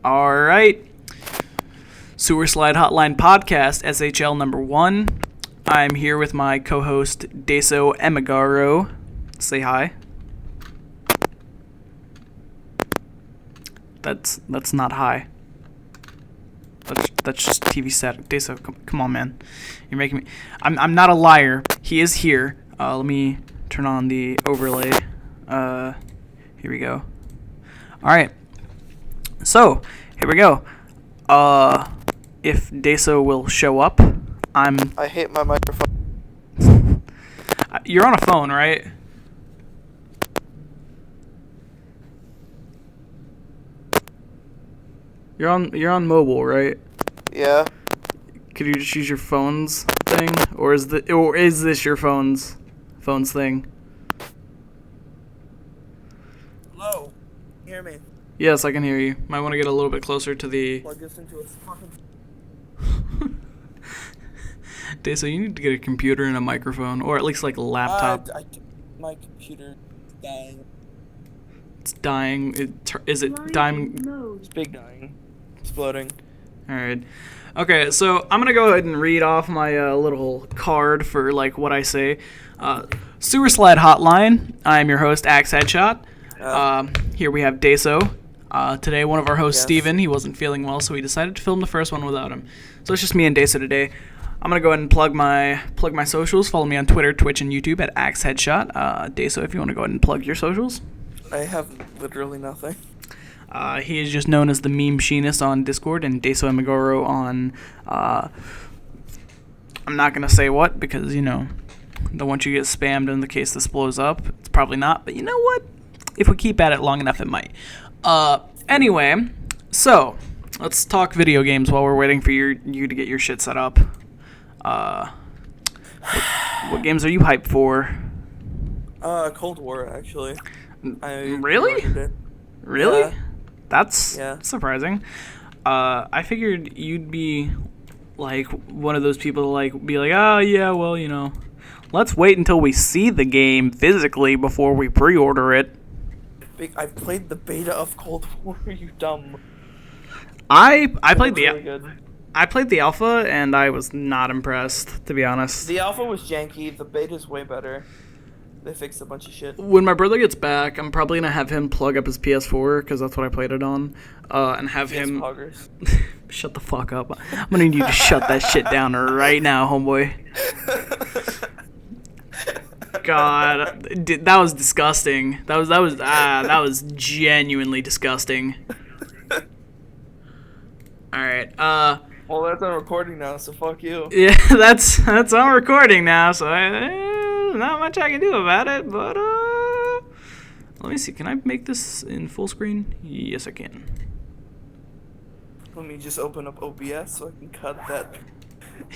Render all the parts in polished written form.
All right. Sewerslide Hot-Line Podcast, SHL number 1. I'm here with my co-host, Daso and I. Say hi. That's not hi. That's just TV static. Daso, come on, man. You're making me... I'm not a liar. He is here. Let me turn on the overlay. Here we go. All right. So, here we go. If Daso will show up, I hate my microphone. You're on a phone, right? You're on mobile, right? Yeah. Could you just use your phone's thing, or is this your phone's thing? Hello. Hear me? Yes, I can hear you. Might want to get a little bit closer to the... Plug this into a fucking... Daso, you need to get a computer and a microphone, or at least like a laptop. My computer dying. It's dying. Is it dying? It's big dying. Exploding. Alright. Okay, so I'm gonna go ahead and read off my little card for like what I say. Sewerslide Hotline. I'm your host, Axe Headshot. Here we have Daso. Today, one of our hosts, Steven, he wasn't feeling well, so we decided to film the first one without him. So it's just me and Daso today. I'm gonna go ahead and plug my socials. Follow me on Twitter, Twitch, and YouTube at Axe Headshot. Daso, if you want to go ahead and plug your socials. I have literally nothing. He is just known as the Meme Machinist on Discord, and Daso and on, I'm not going to say what, because, you know, don't want you to get spammed in the case this blows up. It's probably not, but you know what? If we keep at it long enough, it might. Anyway, so, let's talk video games while we're waiting for you to get your shit set up. What games are you hyped for? Cold War, actually. Really? Really? Yeah. That's surprising. I figured you'd be like one of those people to like be like, oh yeah, well, you know, let's wait until we see the game physically before we pre-order it. I played the beta of Cold War. You dumb. I played I played the alpha and I was not impressed, to be honest. The alpha was janky. The beta's way better. They fixed a bunch of shit. When my brother gets back, I'm probably going to have him plug up his PS4, because that's what I played it on, and have him... Shut the fuck up. I'm going to need you to shut that shit down right now, homeboy. God, that was disgusting. That was genuinely disgusting. Alright, Well, that's on recording now, so fuck you. Yeah, that's on recording now, so not much I can do about it, but let me see. Can I make this in full screen? Yes, I can. Let me just open up OBS so I can cut that.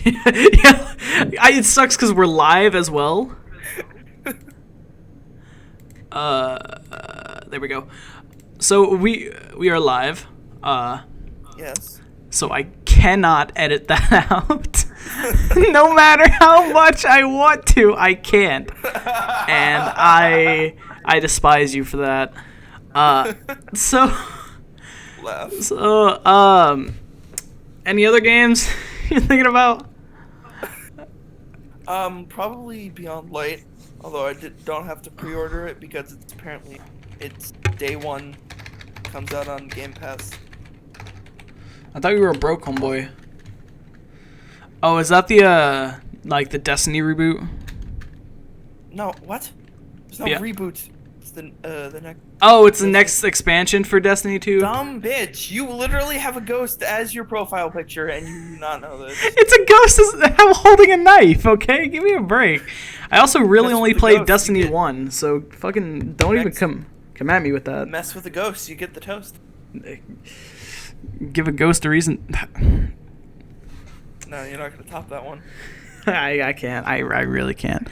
Yeah, it sucks because we're live as well. There we go. So we are live. Yes. So I cannot edit that out. No matter how much I want to, I can't. And I despise you for that. Any other games you're thinking about? Probably Beyond Light. Although I don't have to pre-order it because it's day one. Comes out on Game Pass. I thought you were a broke homeboy. Oh, is that the the Destiny reboot? No, what? There's no reboot. It's the next. Oh, it's the next expansion for Destiny 2? Dumb bitch! You literally have a ghost as your profile picture, and you do not know this. It's a ghost holding a knife. Okay, give me a break. I also really only played Destiny 1, so fucking don't even come at me with that. Mess with the ghost, you get the toast. Give a ghost a reason. No, you're not gonna top that one. I can't. I really can't.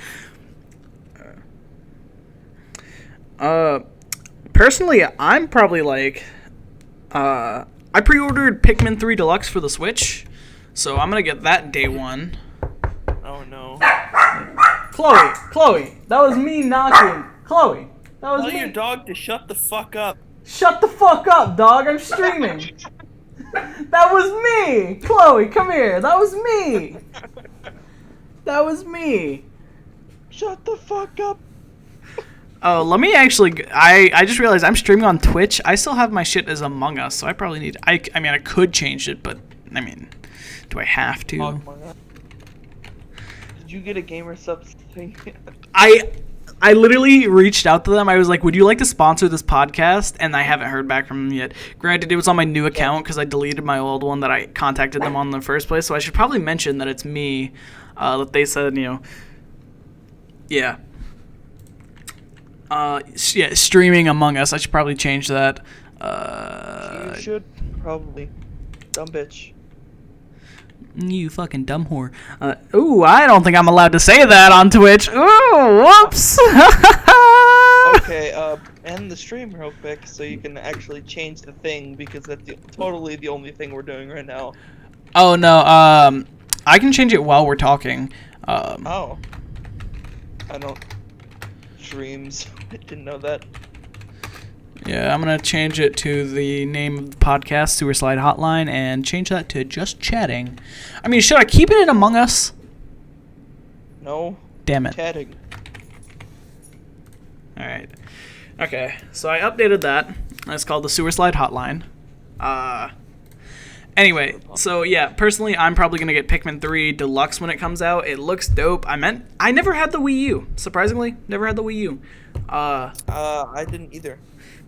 Personally, I'm probably like, I pre-ordered Pikmin 3 Deluxe for the Switch, so I'm gonna get that day one. Oh no. Chloe, that was me knocking. Chloe, that was me. Tell your dog to shut the fuck up. Shut the fuck up, dog. I'm streaming. That was me! Chloe, come here. That was me! That was me. Shut the fuck up. Oh, let me actually... I just realized I'm streaming on Twitch. I still have my shit as Among Us, so I probably need... I mean, I could change it, but, I mean, do I have to? Did you get a gamer subs thing? I literally reached out to them. I was like, would you like to sponsor this podcast? And I haven't heard back from them yet. Granted, it was on my new account because I deleted my old one that I contacted them on in the first place, so I should probably mention that it's me. That they said, you know... Yeah. Yeah, streaming Among Us. I should probably change that. You should probably. Dumb bitch. You fucking dumb whore. Ooh, I don't think I'm allowed to say that on Twitch. Ooh, whoops. Okay, end the stream real quick so you can actually change the thing because that's totally the only thing we're doing right now. Oh, no, I can change it while we're talking. Oh. I don't... Streams. I didn't know that. Yeah, I'm going to change it to the name of the podcast, Sewerslide Hot-Line, and change that to just chatting. I mean, should I keep it in Among Us? No. Damn it. Chatting. Alright. Okay, so I updated that. It's called the Sewerslide Hotline. Anyway, so yeah, personally, I'm probably going to get Pikmin 3 Deluxe when it comes out. It looks dope. I never had the Wii U. Surprisingly, never had the Wii U. I didn't either.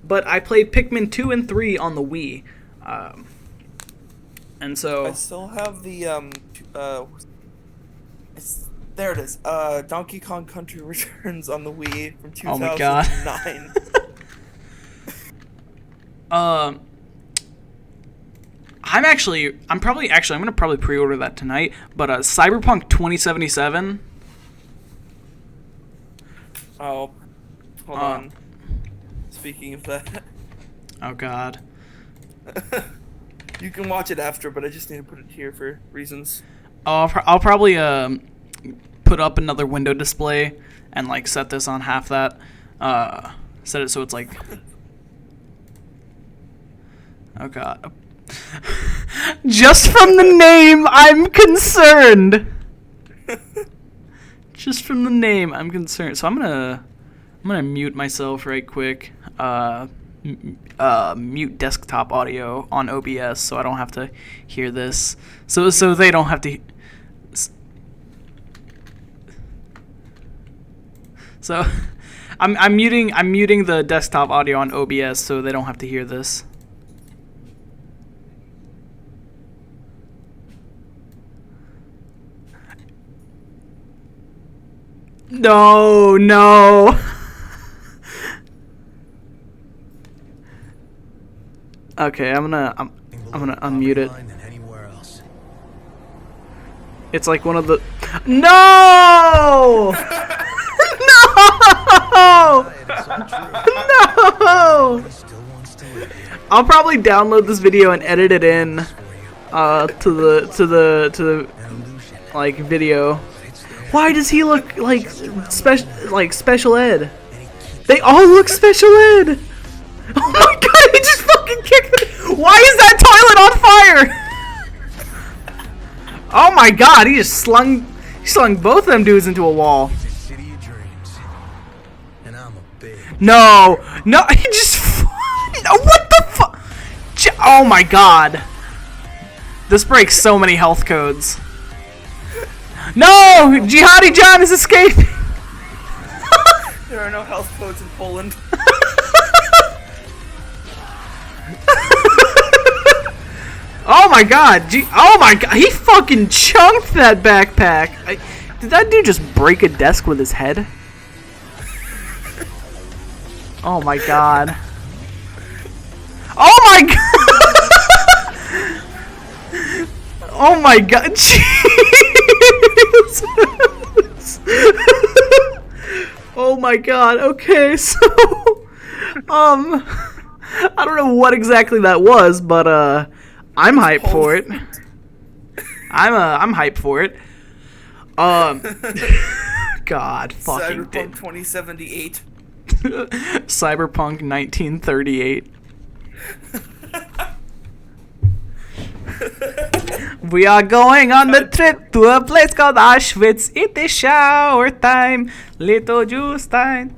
But I played Pikmin 2 and 3 on the Wii. And so... I still have the, there it is. Donkey Kong Country Returns on the Wii from 2009. Oh my god. I'm gonna probably pre-order that tonight, but Cyberpunk 2077. Oh, hold on. Speaking of that. Oh god. You can watch it after, but I just need to put it here for reasons. Oh, I'll probably put up another window display and like set this on half that. Set it so it's like. Oh god. Just from the name, I'm concerned. Just from the name, I'm concerned. So I'm gonna mute myself right quick. Mute desktop audio on OBS so I don't have to hear this. So they don't have to. So I'm muting the desktop audio on OBS so they don't have to hear this. No. Okay, I'm gonna unmute it. It's like one of the... No! No! I'll probably download this video and edit it in to the like video. Why does he look like special ed? They all look special ed. Oh my god, he just fucking kicked it. Why is that toilet on fire? Oh my god, he just slung both of them dudes into a wall. No, he just what the fuck? Oh my god. This breaks so many health codes. No! Jihadi John is escaping! There are no health codes in Poland. Oh my god! Oh my god! He fucking chunked that backpack! Did that dude just break a desk with his head? Oh my god. Oh my god! Oh my god! Oh my god. Okay, so I don't know what exactly that was, but I'm hyped for it. I'm hyped for it. God fucking Cyberpunk 2078. Cyberpunk 1938. We are going on the trip to a place called Auschwitz. It is shower time, little juice time.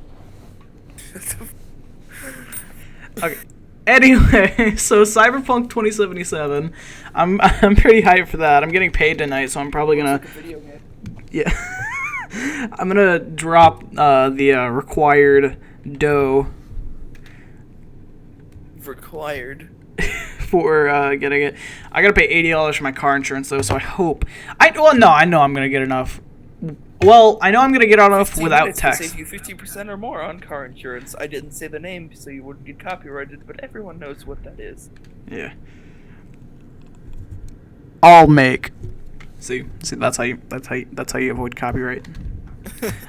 Okay. Anyway, so Cyberpunk 2077. I'm pretty hyped for that. I'm getting paid tonight, so I'm probably gonna. It's like a video game. Yeah. I'm gonna drop the required dough Required. for getting it. I gotta pay $80 for my car insurance though, so I hope. I know I'm gonna get enough. Well, I know I'm gonna get enough without tax. Save you 50% or more on car insurance. I didn't say the name so you wouldn't get copyrighted, but everyone knows what that is. Yeah. I'll make. See, that's how you avoid copyright.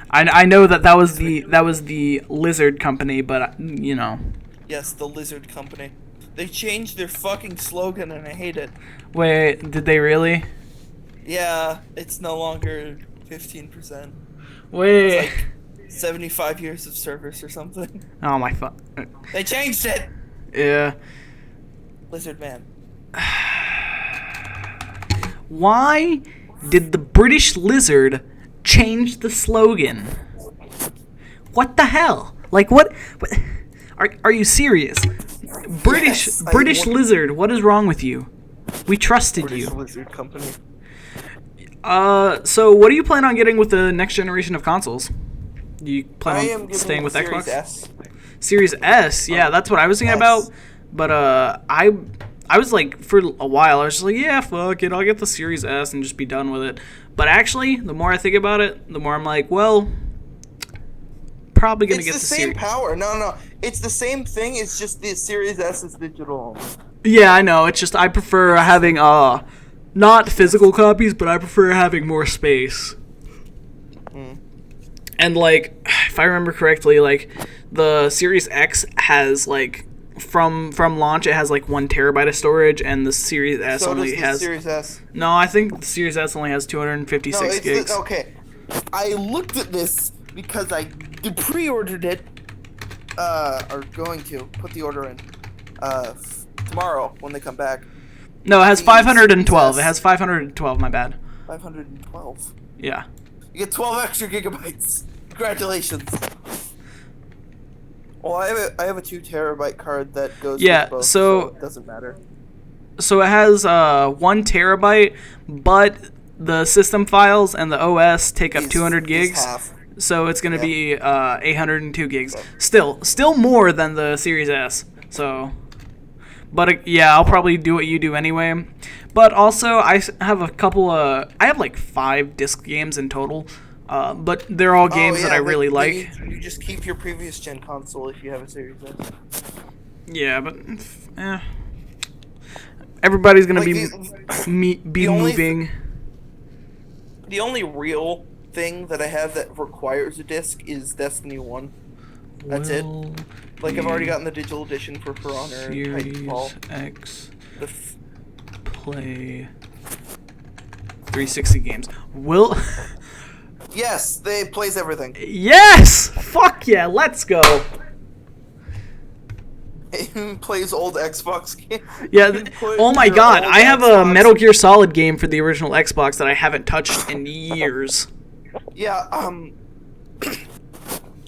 I know that was the Lizard company, but you know. Yes, the Lizard company. They changed their fucking slogan and I hate it. Wait, did they really? Yeah, it's no longer 15%. Wait. It's like 75 years of service or something. Oh my fuck. They changed it. Yeah. Lizard man. Why did the British Lizard change the slogan? What the hell? Like what are you serious? British Lizard, what is wrong with you? We trusted British you. Lizard company. So what do you plan on getting with the next generation of consoles? Do you plan on staying with Series Xbox? S. Series S, yeah, that's what I was thinking about. But I was like, for a while, I was just like, yeah, fuck it, I'll get the Series S and just be done with it. But actually, the more I think about it, the more I'm like, well, probably gonna get the same power. No, it's the same thing. It's just the Series S is digital. Yeah, I know. It's just I prefer having not physical copies, but I prefer having more space. And like, if I remember correctly, like the Series X has like from launch it has like 1 terabyte of storage, and the Series S So only does the has. Series S. No, I think the Series S only has 256 gigs. Okay, I looked at this because I pre-ordered it. Or going to put the order in. Tomorrow when they come back. No, it has 512. It has 512. My bad. 512. Yeah. You get 12 extra gigabytes. Congratulations. Well, I have a 2 terabyte card that goes with both, so it doesn't matter. So it has 1 terabyte, but the system files and the OS take up 200 gigs. Half. So it's gonna be 802 gigs. Still more than the Series S. So, but yeah, I'll probably do what you do anyway. But also, I have a couple of. I have like 5 disc games in total. But they're all games that I really like. You just keep your previous gen console if you have a Series S. Yeah, but everybody's gonna be moving. The only real thing that I have that requires a disc is Destiny 1. That's it. Like, I've already gotten the digital edition for Honor and Titanfall. X play 360 games. Yes, they plays everything. Yes! Fuck yeah, let's go. It plays old Xbox games. Yeah, oh my god, I have a Metal Gear Solid game for the original Xbox that I haven't touched in years. Yeah,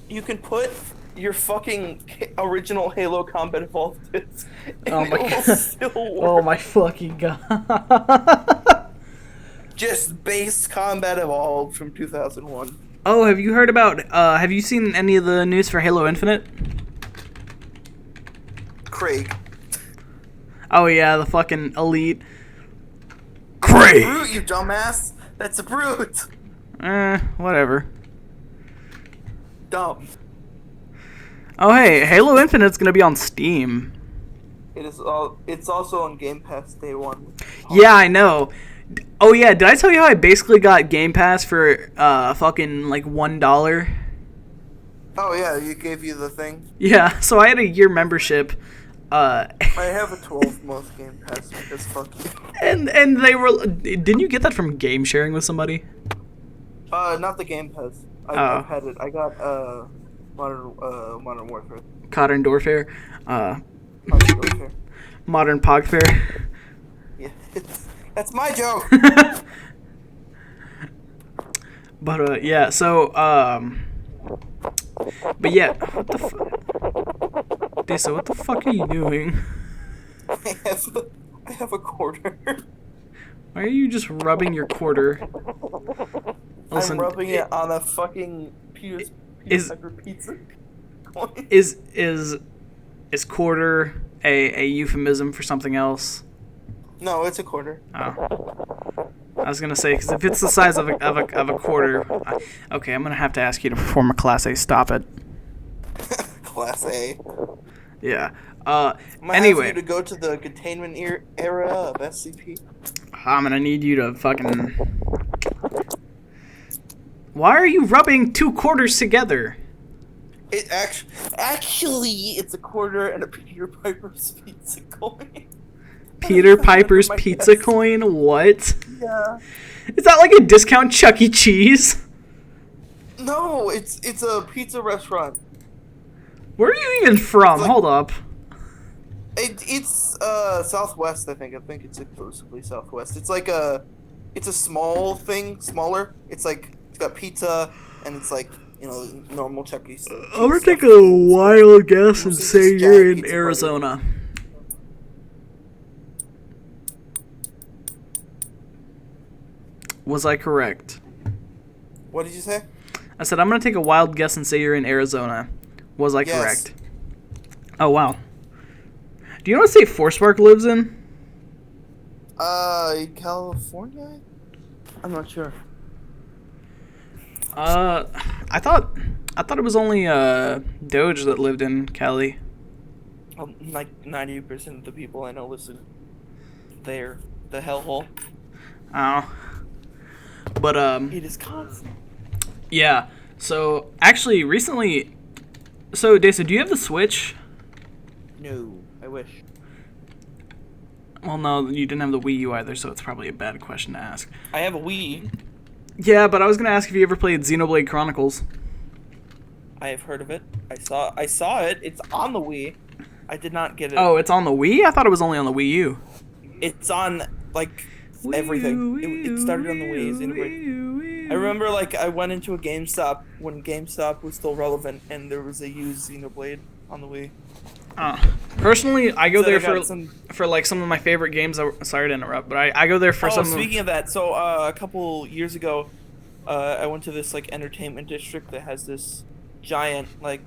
you can put your fucking original Halo Combat Evolved disc, and oh my it will god. still work. Oh my fucking god. Just base Combat Evolved from 2001. Oh, have you heard about, have you seen any of the news for Halo Infinite? Craig. Oh yeah, the fucking elite. Craig! Brute, you dumbass! That's a brute! Whatever. Dumb. Oh hey, Halo Infinite's gonna be on Steam. It's also on Game Pass Day 1. Yeah, I know. Oh yeah, did I tell you how I basically got Game Pass for fucking like $1? Oh yeah, you gave you the thing. Yeah, so I had a year membership. I have a 12-month Game Pass because fuck you. And they were. Didn't you get that from game sharing with somebody? Not the Game Pass. I've had it. I got Modern Warfare. Modern Warfare. Modern Warfare. Modern Pogfare. Yeah, That's my joke. But yeah, so but yeah, what the fuck? Daso, what the fuck are you doing? I have a quarter. Why are you just rubbing your quarter? Listen, I'm rubbing it on a fucking peanut butter pizza coin. Is quarter a euphemism for something else? No, it's a quarter. Oh. I was gonna say, because if it's the size of a quarter, okay, I'm gonna have to ask you to perform a Class A. Stop it. Class A. Yeah. Anyway, Anyway, to go to the containment era of SCP. I'm gonna need you to fucking. Why are you rubbing 2 quarters together? It actually, it's a quarter and a Peter Piper's pizza coin. Peter Piper's pizza coin? What? Yeah. Is that like a discount Chuck E. Cheese? No, it's a pizza restaurant. Where are you even from? Like- Hold up. It's Southwest, I think. I think it's exclusively Southwest. It's like it's a small thing, smaller. It's like it's got pizza and it's like, normal Chuck E. Cheese. I'm gonna take a wild guess and Mostly say just you're Jack in Pizza Arizona. Was I correct? What did you say? I said I'm gonna take a wild guess and say you're in Arizona. Was I Yes. correct? Oh wow. Do you know what state Forspark lives in? California? I'm not sure. I thought it was only Doge that lived in Cali. Like 90% of the people I know listen there. The hellhole. Oh. But It is constant. yeah. So actually, recently, so Daso, do you have the Switch? No, I wish. Well, no, you didn't have the Wii U either, so it's probably a bad question to ask. I have a Wii. Yeah, but I was gonna ask if you ever played Xenoblade Chronicles. I have heard of it. I saw it. It's on the Wii. I did not get it. Oh, it's on the Wii? I thought it was only on the Wii U. It's on like everything. It started on the Wii. Xenoblade. I remember like I went into a GameStop when GameStop was still relevant, and there was a used Xenoblade on the Wii. Personally, I go So there I got for like some of my favorite games. Sorry to interrupt, but I go there for some. Speaking of that, so a couple years ago, I went to this like entertainment district that has this giant like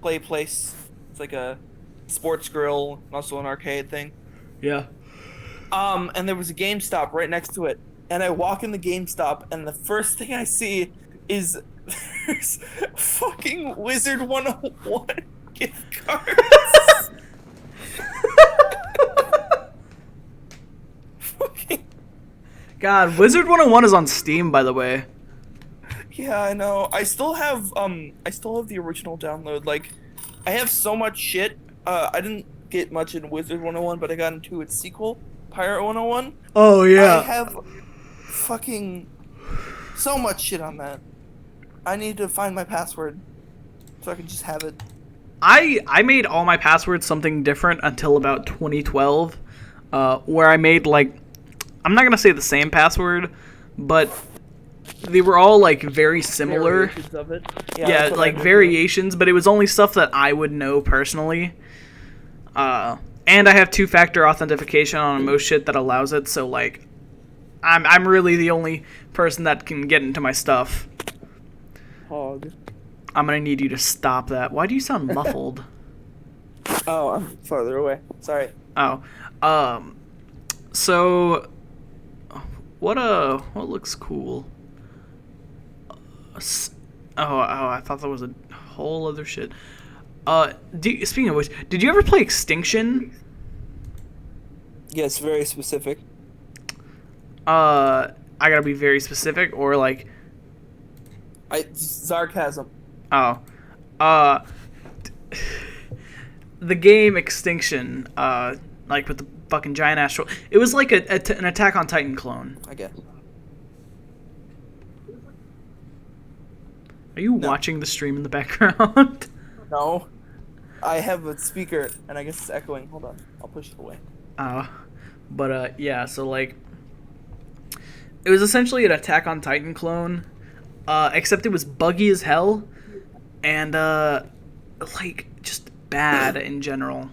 play place. It's like a sports grill, and also an arcade thing. Yeah. And there was a GameStop right next to it. And I walk in the GameStop, and the first thing I see is there's fucking Wizard 101 gift cards. Fucking. God, Wizard 101 is on Steam, by the way. Yeah, I know. I still have the original download. Like, I have so much shit. I didn't get much in Wizard 101, but I got into its sequel, Pirate 101. Oh yeah. I have fucking so much shit on that. I need to find my password so I can just have it. I made all my passwords something different until about 2012, where I made like, I'm not gonna say the same password, but they were all like very similar. Variations of it. Yeah, that's what like I did. variations, but it was only stuff that I would know personally. And I have 2-factor authentication on most shit that allows it, so like, I'm really the only person that can get into my stuff. Hog. I'm gonna need you to stop that. Why do you sound muffled? Oh, I'm farther away. Sorry. Oh, so what looks cool? I thought that was a whole other shit. Speaking of which, did you ever play Extinction? Yes, very specific. I gotta be very specific, or like, Sarcasm. oh, the game Extinction, like with the fucking giant astral. It was like an Attack on Titan clone. I guess. Are you watching the stream in the background? No. I have a speaker, and I guess it's echoing. Hold on. I'll push it away. But yeah, so like, It was essentially an Attack on Titan clone, except it was buggy as hell, and just bad in general.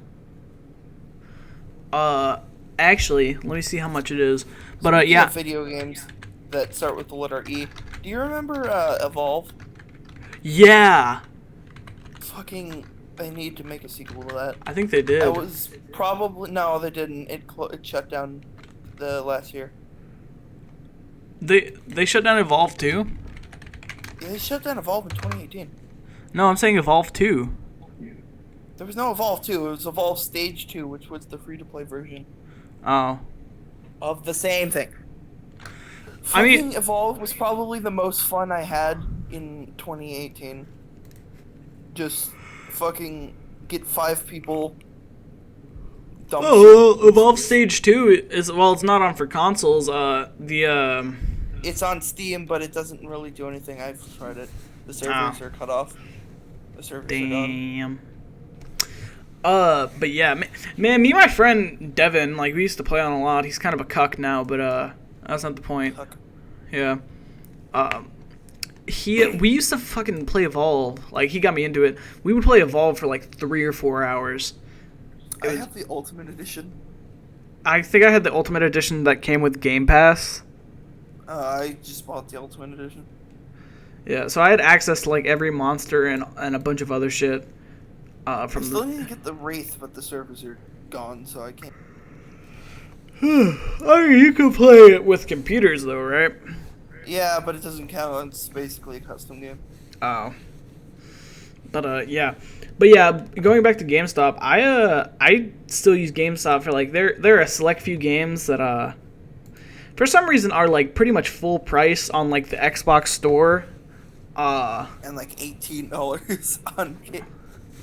Actually, let me see how much it is. But yeah. Video games that start with the letter E. Do you remember Evolve? Yeah. Fucking, they need to make a sequel to that. I think they did. It was probably no, they didn't. It shut down the last year. They shut down Evolve 2? Yeah, they shut down Evolve in 2018. No, I'm saying Evolve 2. There was no Evolve 2. It was Evolve Stage 2, which was the free-to-play version. Oh. Of the same thing. I mean, Evolve was probably the most fun I had in 2018. Just fucking get 5 people. Evolve Stage 2 is, well, it's not on for consoles. It's on Steam, but it doesn't really do anything. I've tried it. The servers are cut off. The servers are done. But yeah, man, me and my friend Devin, like, we used to play on a lot. He's kind of a cuck now, but that's not the point. Cuck. Yeah. We used to fucking play Evolve. Like, he got me into it. We would play Evolve for like 3 or 4 hours. I have the Ultimate Edition. I think I had the Ultimate Edition that came with Game Pass. I just bought the Ultimate Edition. Yeah, so I had access to like every monster and a bunch of other shit. I still need to get the Wraith, but the servers are gone, so I can't. I mean, you can play it with computers, though, right? Yeah, but it doesn't count. It's basically a custom game. Oh. But yeah. But yeah, going back to GameStop, I still use GameStop for like there are a select few games that for some reason are like pretty much full price on like the Xbox store. And like $18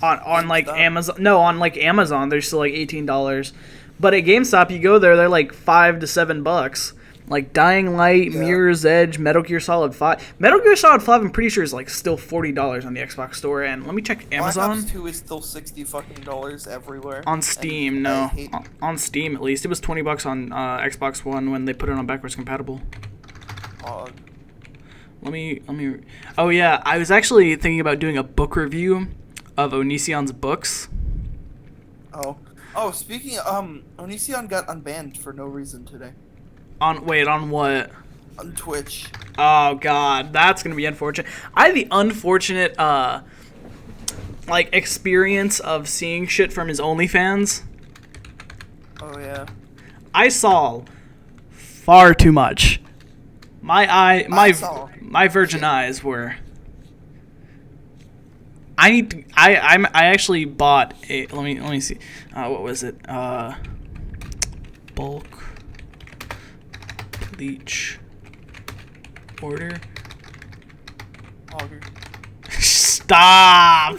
on like Amazon. No, on like Amazon, they're still like $18. But at GameStop, you go there, they're like $5 to $7. Like Dying Light, yeah. Mirror's Edge, Metal Gear Solid 5. Metal Gear Solid 5, I'm pretty sure is like still $40 on the Xbox store. And let me check Amazon. Black Ops 2 is still $60 everywhere. On Steam, no. On Steam, at least. It was $20 on Xbox One when they put it on backwards compatible. Let me. Oh yeah, I was actually thinking about doing a book review of Onision's books. Oh, speaking of, Onision got unbanned for no reason today. On what? On Twitch. Oh god, that's gonna be unfortunate. I had the unfortunate experience of seeing shit from his OnlyFans. Oh yeah. I saw far too much. My virgin eyes were. I actually bought a. Let me see. What was it? Bulk bleach order. Stop.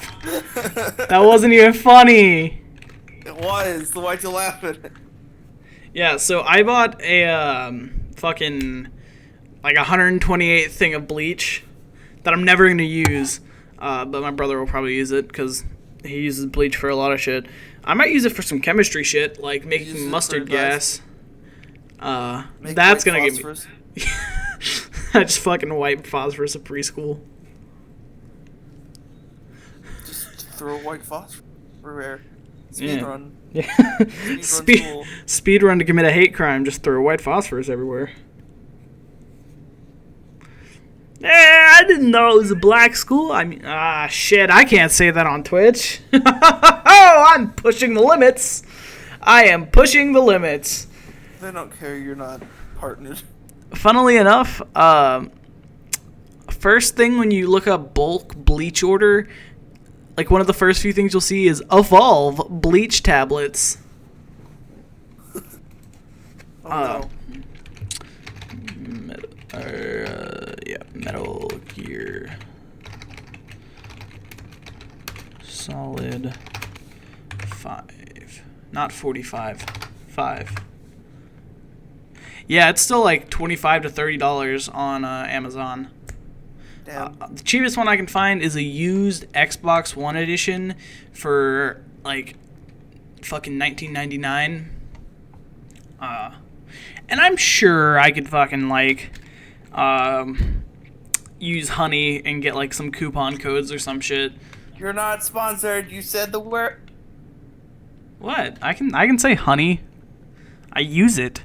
That wasn't even funny. It was. Why'd you laugh at it? Yeah. So I bought a fucking like 128 thing of bleach that I'm never gonna use. But my brother will probably use it because he uses bleach for a lot of shit. I might use it for some chemistry shit, like making mustard gas. That's gonna give me. I just fucking wipe phosphorus at preschool. Just throw white phosphorus everywhere. Speedrun. Yeah. Speedrun to commit a hate crime. Just throw white phosphorus everywhere. I didn't know it was a black school. I mean, shit, I can't say that on Twitch. Oh, I'm pushing the limits. I am pushing the limits. They don't care you're not partnered. Funnily enough, first thing when you look up bulk bleach order, like one of the first few things you'll see is Evolve bleach tablets. No. Metal Gear Solid 5. Not 45. 5. Yeah, it's still like $25 to $30 on Amazon. Damn. The cheapest one I can find is a used Xbox One edition for like fucking $19.99. And I'm sure I could fucking, use Honey and get, some coupon codes or some shit. You're not sponsored. You said the word. What? I can say Honey. I use it.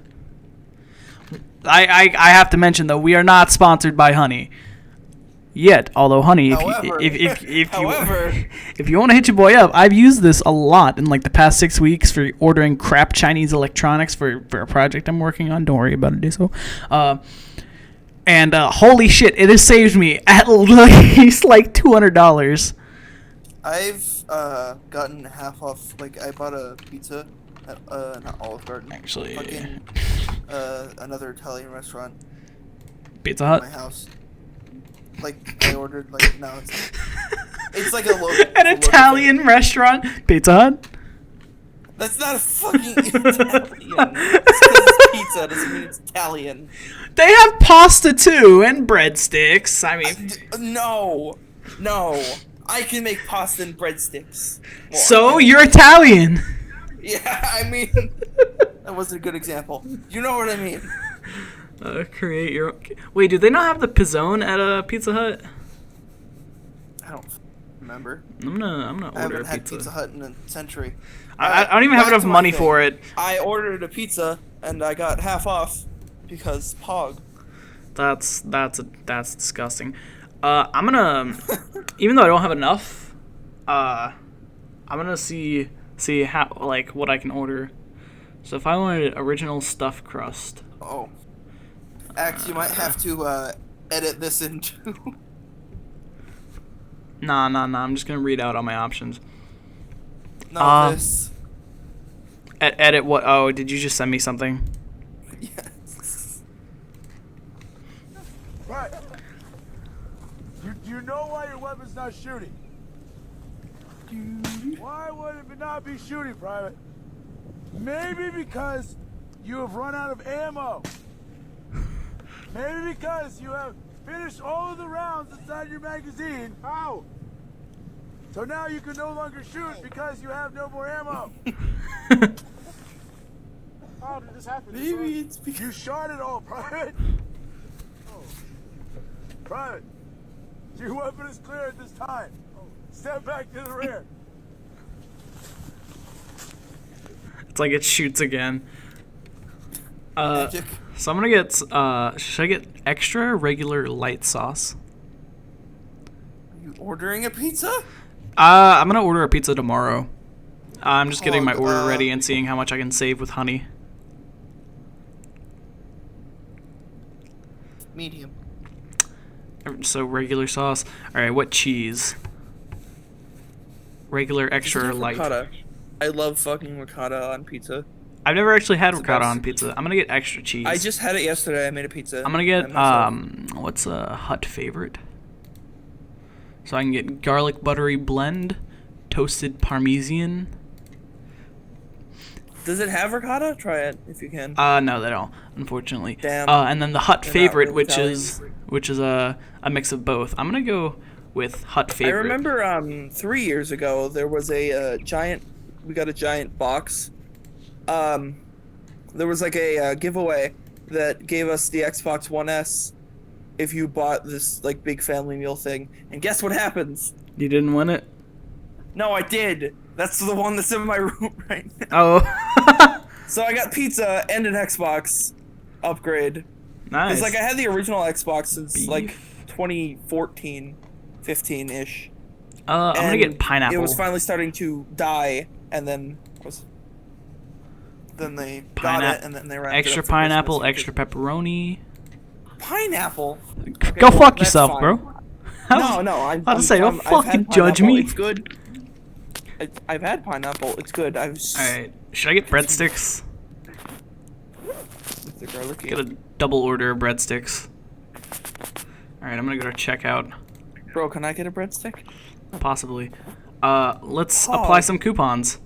I have to mention, though, we are not sponsored by Honey. Yet, although Honey, if you want to hit your boy up, I've used this a lot in the past 6 weeks for ordering crap Chinese electronics for a project I'm working on. Don't worry about it, Daso. And holy shit, it has saved me at least $200. I've gotten half off. I bought a pizza at not Olive Garden. Actually, fucking another Italian restaurant. Pizza Hut. My house. I ordered no, it's a local. An Italian restaurant. Pizza Hut. That's not a fucking Italian. It's pizza doesn't mean it's Italian. They have pasta too and breadsticks. I mean, no, I can make pasta and breadsticks. Well, so you're Italian. Yeah, I mean, that wasn't a good example. You know what I mean. Create your own. Wait, do they not have the pizzone at a Pizza Hut? I don't remember. I'm gonna order a pizza. I haven't had Pizza Hut in a century. I don't even have enough money for it. I ordered a pizza and I got half off because Pog. That's disgusting. I'm gonna, even though I don't have enough, I'm gonna see how what I can order. So if I wanted original stuffed crust. Oh. Axe, you might have to edit this into. Nah. I'm just gonna read out all my options. No, this. Edit what? Oh, did you just send me something? Yes. Right. You know why your weapon's not shooting? Why would it not be shooting, Private? Maybe because you have run out of ammo. Maybe because you have finished all of the rounds inside your magazine. Ow! So now you can no longer shoot because you have no more ammo. How did this happen? Maybe it's because you shot it all, Private. Oh. Private, your weapon is clear at this time. Step back to the rear. It's like it shoots again. magic. So I'm gonna get. Should I get extra or regular light sauce? Are you ordering a pizza? I'm gonna order a pizza tomorrow. I'm just getting my Pog, order ready and seeing how much I can save with Honey. Medium. So regular sauce. All right, what cheese? Regular, extra, or light. Ricotta. I love fucking ricotta on pizza. I've never actually had It's the ricotta best. on pizza. I'm gonna get extra cheese. I just had it yesterday. I made a pizza. I'm gonna get myself. what's a Hut favorite? So I can get garlic buttery blend, toasted parmesan. Does it have ricotta? Try it if you can. No, they don't, unfortunately. Damn. And then the Hut They're not favorite, real which is a mix of both. I'm gonna go with Hut favorite. I remember 3 years ago there was a giant. We got a giant box. There was like a giveaway that gave us the Xbox One S if you bought this like big family meal thing. And guess what happens? You didn't win it? No, I did. That's the one that's in my room right now. Oh. So I got pizza and an Xbox upgrade. Nice. It's like I had the original Xbox since Beef. like 2014, 15-ish. I'm gonna get pineapple. It was finally starting to die, and then they got it, and then they wrapped extra it up for pineapple, Christmas. extra pepperoni. Pineapple. Go well, fuck that's yourself, fine. bro. No. I was about to say, don't I've had fucking judge pineapple. me. It's good. I've had pineapple. It's good. All right, should I get breadsticks? With the garlic. Get a double order of breadsticks. All right, I'm gonna go to checkout. Bro, can I get a breadstick? Possibly. Let's apply some coupons.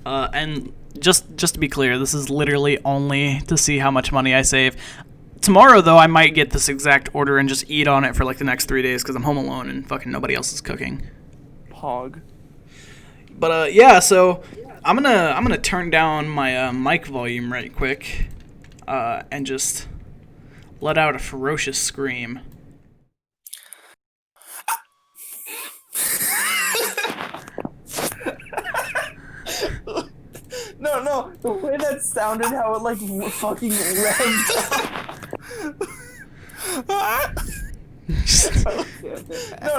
And just to be clear, this is literally only to see how much money I save. Tomorrow, though, I might get this exact order and just eat on it for like the next 3 days because I'm home alone and fucking nobody else is cooking. Pog. But yeah, so I'm gonna turn down my mic volume right quick, and just let out a ferocious scream. No, the way that sounded, how it like fucking revved up.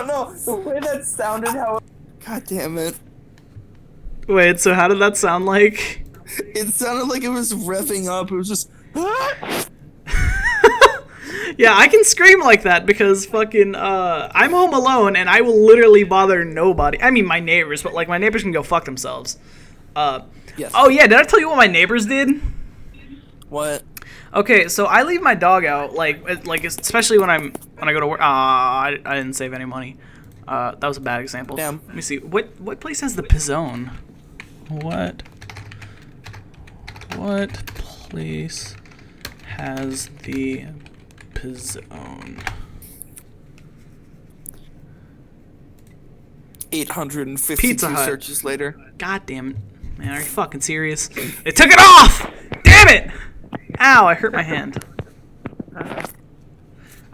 No, the way that sounded, how it... God damn it. Wait, so how did that sound like? It sounded like it was revving up. It was just... Yeah, I can scream like that because fucking, I'm home alone and I will literally bother nobody. I mean, my neighbors, but like my neighbors can go fuck themselves. Yes. Oh yeah, did I tell you what my neighbors did? What? Okay, so I leave my dog out, like especially when I go to work. I didn't save any money. That was a bad example. Damn. Let me see. What place has the Pizzone? What place has the Pizzone? 852 Pizza Hut. searches later. God damn it. Man, are you fucking serious? They took it off! Damn it! Ow, I hurt my hand.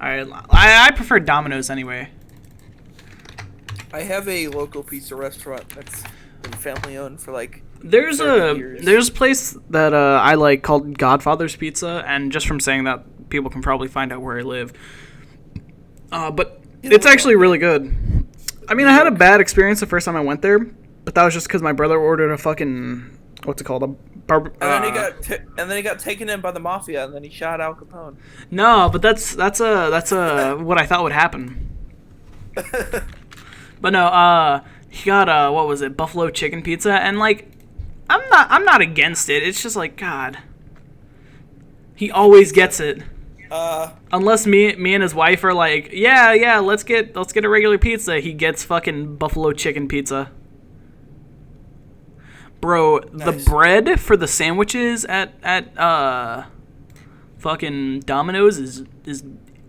Alright, I prefer Domino's anyway. I have a local pizza restaurant that's been family owned for like There's 30 years. a place that I like called Godfather's Pizza, and just from saying that, people can probably find out where I live. But it's actually really good. I mean, I had a bad experience the first time I went there, but that was just because my brother ordered a fucking, what's it called, and then he got taken in by the mafia, and then he shot Al Capone. No, but that's what I thought would happen. But no, he got what was it, buffalo chicken pizza, and like, I'm not against it. It's just like, God, he always gets it. Unless me and his wife are like, yeah, let's get a regular pizza. He gets fucking buffalo chicken pizza. Bro, nice. The bread for the sandwiches at fucking Domino's is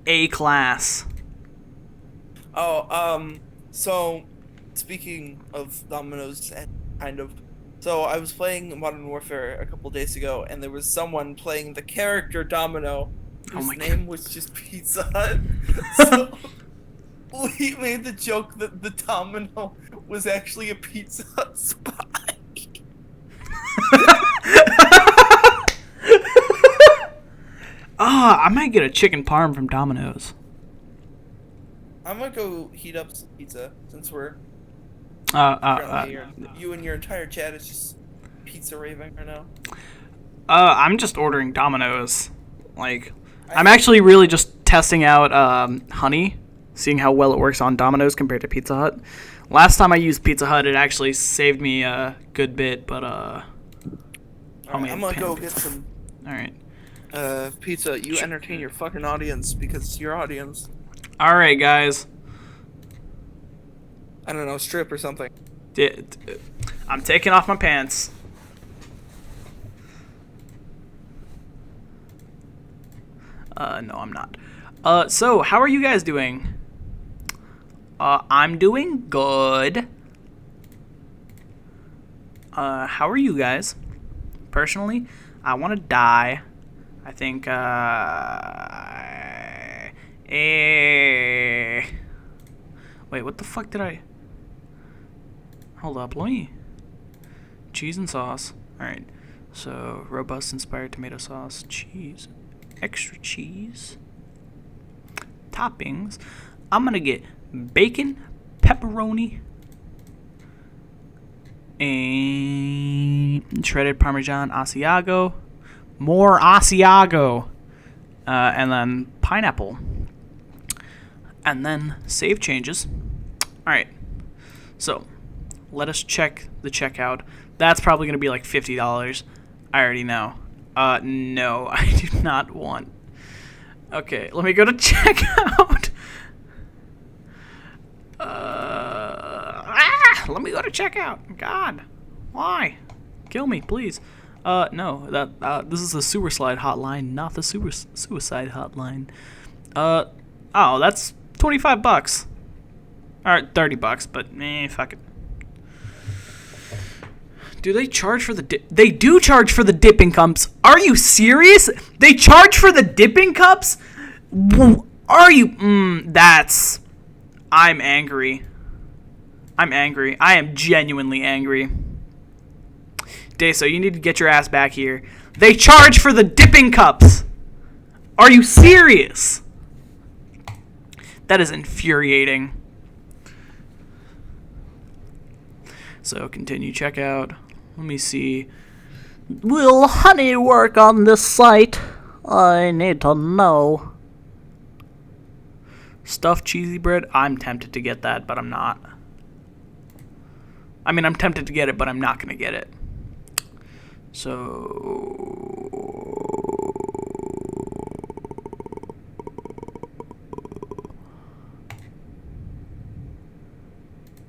A class. So speaking of Domino's, kind of. So I was playing Modern Warfare a couple days ago, and there was someone playing the character Domino, whose name was just Pizza Hut. So we made the joke that the Domino was actually a Pizza Hut spy. I might get a chicken parm from Domino's. I'm gonna go heat up some pizza since we're you and your entire chat is just pizza raving right now. I'm just ordering Domino's. Like, I'm actually really just testing out honey, seeing how well it works on Domino's compared to Pizza Hut. Last time I used Pizza Hut, it actually saved me a good bit, but I'm gonna go get some. All right. Pizza. You entertain your fucking audience because it's your audience. All right, guys. I don't know, strip or something. I'm taking off my pants. No, I'm not. So, how are you guys doing? I'm doing good. How are you guys? Personally, I want to die. I think, wait, what the fuck did I... Hold up, let me... Cheese and sauce. Alright, so robust inspired tomato sauce, cheese, extra cheese, toppings. I'm gonna get bacon, pepperoni, and shredded Parmesan Asiago, more Asiago, and then pineapple, and then save changes. Alright, so let us check the checkout. That's probably going to be like $50. I already know. No, I do not want. Okay, let me go to checkout. Let me go to checkout. God, why? Kill me, please. No, this is the Sewerslide Hotline, not the Suicide Hotline. Oh, that's $25. Alright, $30, but fuck it. Do they charge for the dip? They do charge for the dipping cups. Are you serious? They charge for the dipping cups? Are you? That's... I'm angry. I'm angry. I am genuinely angry. Daso, you need to get your ass back here. They charge for the dipping cups. Are you serious? That is infuriating. So continue checkout. Let me see. Will honey work on this site? I need to know. Stuffed cheesy bread. I'm tempted to get that, but I'm not. I mean, I'm tempted to get it, but I'm not going to get it. So...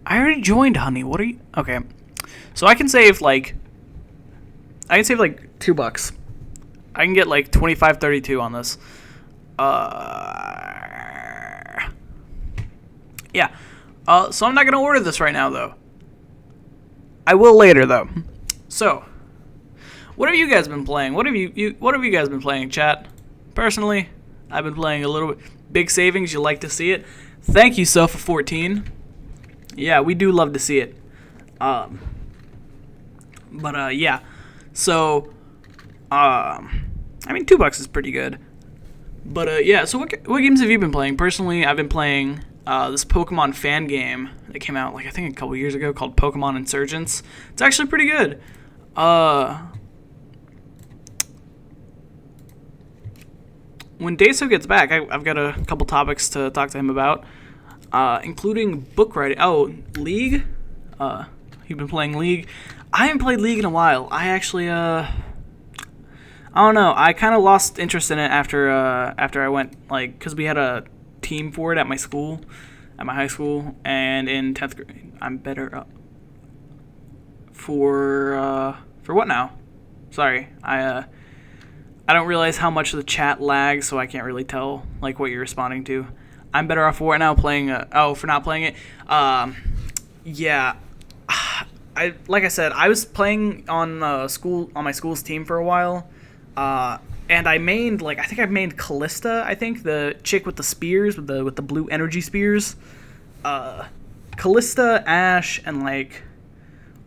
I already joined, honey. What are you... Okay. So I can save, like... $2. I can get, like, 25.32 on this. Yeah. So I'm not going to order this right now, though. I will later, though. So... what have you guys been playing? What have you guys been playing, chat? Personally, I've been playing a little bit. Big savings, you like to see it. Thank you, Sofa14. Yeah, we do love to see it. Yeah. So, I mean, $2 is pretty good. But, yeah, so what games have you been playing? Personally, I've been playing this Pokemon fan game that came out, like, I think a couple years ago called Pokemon Insurgents. It's actually pretty good. When Daso gets back, I've got a couple topics to talk to him about, including book writing. Oh, League? You've been playing League? I haven't played League in a while. I actually, I don't know. I kind of lost interest in it after I went, like, because we had a team for it at my school, at my high school, and in 10th grade. I'm better for what now? Sorry, I don't realize how much the chat lags, so I can't really tell, like, what you're responding to. I'm better off for what now? For not playing it? Yeah. Like I said, I was playing on my school's team for a while, and I mained, like, I think I mained Callista, I think, the chick with the spears, with the blue energy spears. Callista, Ash, and, like,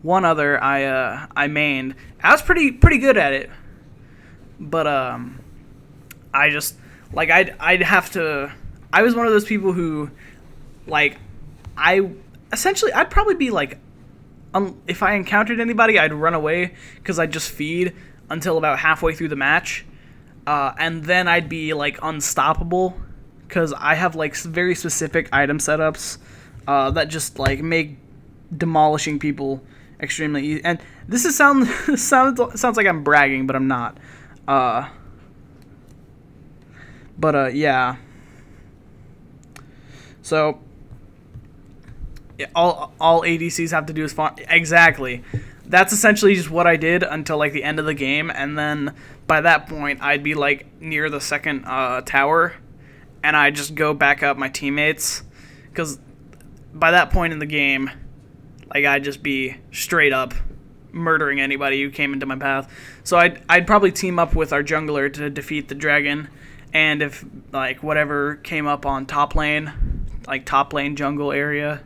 one other I mained. I was pretty good at it. But, I just, like, I'd have to, I was one of those people who, like, I'd probably be, like, if I encountered anybody, I'd run away, because I'd just feed until about halfway through the match, and then I'd be, like, unstoppable, because I have, like, very specific item setups, that just, like, make demolishing people extremely easy, and this sounds like I'm bragging, but I'm not. Yeah. So, yeah, all ADCs have to do is farm. Exactly. That's essentially just what I did until, like, the end of the game, and then by that point, I'd be, like, near the second tower, and I'd just go back up my teammates, because by that point in the game, like, I'd just be straight up murdering anybody who came into my path. So I'd probably team up with our jungler to defeat the dragon, and if, like, whatever came up on top lane, like top lane jungle area,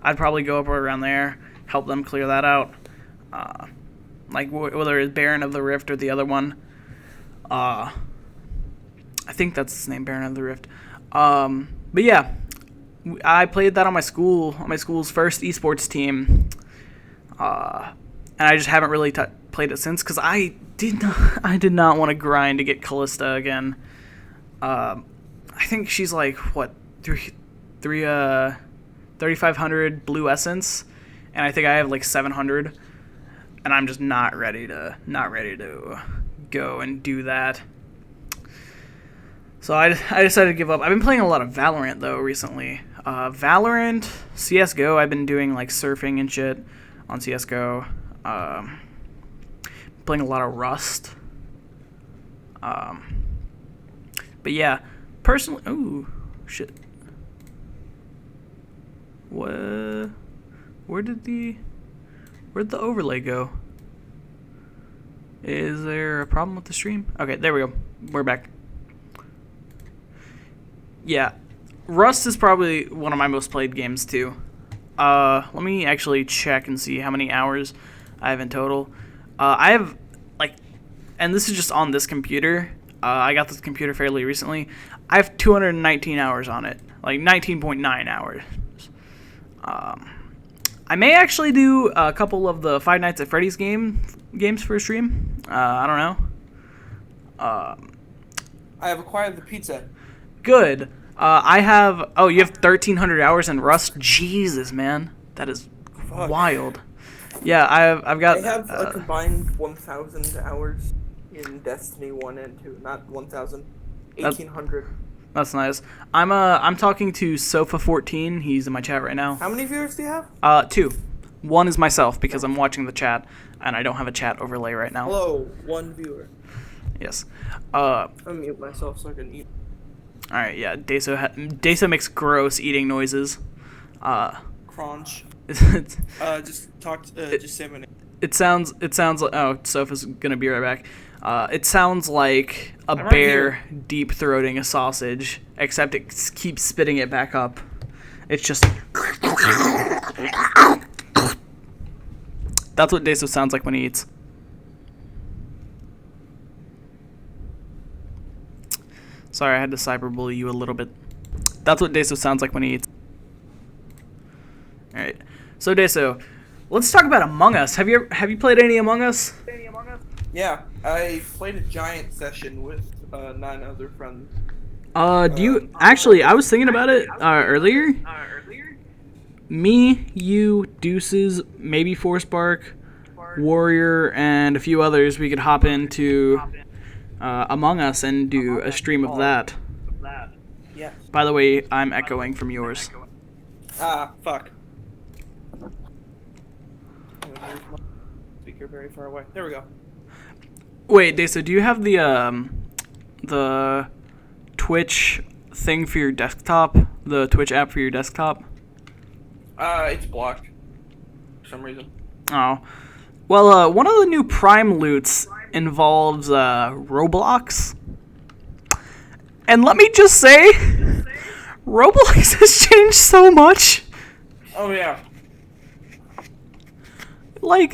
I'd probably go up around there, help them clear that out. Like, whether it's Baron of the Rift or the other one. I think that's his name, Baron of the Rift. But yeah, I played that on my school's first esports team. And I just haven't really played it since, because I did not want to grind to get Callista again. I think she's like, what, 3,500 blue essence, and I think I have like 700, and I'm just not ready to go and do that. So I decided to give up. I've been playing a lot of Valorant though recently. Valorant, CS:GO. I've been doing, like, surfing and shit on CS:GO. Playing a lot of Rust. But yeah, personally, ooh, shit. Where'd the overlay go? Is there a problem with the stream? Okay, there we go. We're back. Yeah. Rust is probably one of my most played games, too. Let me actually check and see how many hours I have in total. I have, and this is just on this computer. I got this computer fairly recently. I have 219 hours on it. 19.9 hours. I may actually do a couple of the Five Nights at Freddy's games for a stream. I don't know. I have acquired the pizza. Good. I have... Oh, you have 1,300 hours in Rust? Jesus, man. That is wild. Yeah, I've got... I have a combined 1,000 hours in Destiny 1 and 2. Not 1,000. 1,800. That's nice. I'm talking to Sofa14. He's in my chat right now. How many viewers do you have? 2. One is myself because I'm watching the chat, and I don't have a chat overlay right now. Hello, one viewer. Yes. I'll mute myself so I can eat. Alright, yeah. Daso makes gross eating noises. Crunch. Just say my name. It sounds like... Oh, Sofa's gonna be right back. It sounds like a bear deep-throating a sausage, except it keeps spitting it back up. It's just... That's what Daso sounds like when he eats. Sorry, I had to cyberbully you a little bit. That's what Daso sounds like when he eats. Alright. So, Daso, let's talk about Among Us. Have you played any Among Us? Yeah, I played a giant session with 9 other friends. Do you... Actually, I was thinking about it earlier. Me, you, Deuces, maybe Forcebark, Warrior, and a few others, we could hop into Among Us and do a stream of that. Yes. By the way, I'm echoing from yours. Fuck. Speaker very far away. There we go. Wait, Daso, do you have the Twitch thing for your desktop? The Twitch app for your desktop? It's blocked. For some reason. Oh. Well, one of the new Prime loots involves Roblox. And let me just say, Roblox has changed so much. Oh, yeah.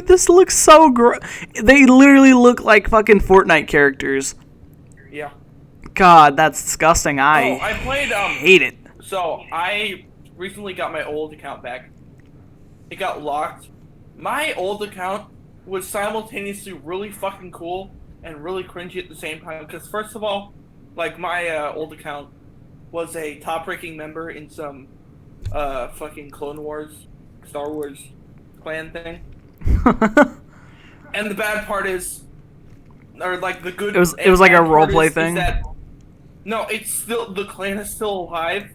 This looks so they literally look like fucking Fortnite characters. Yeah. God, that's disgusting. I played, hate it. So, I recently got my old account back. It got locked. My old account was simultaneously really fucking cool and really cringy at the same time. Because first of all, my old account was a top-ranking member in some fucking Clone Wars, Star Wars clan thing. And the bad part is, or the good. It was like a roleplay thing. No, it's still, the clan is still alive,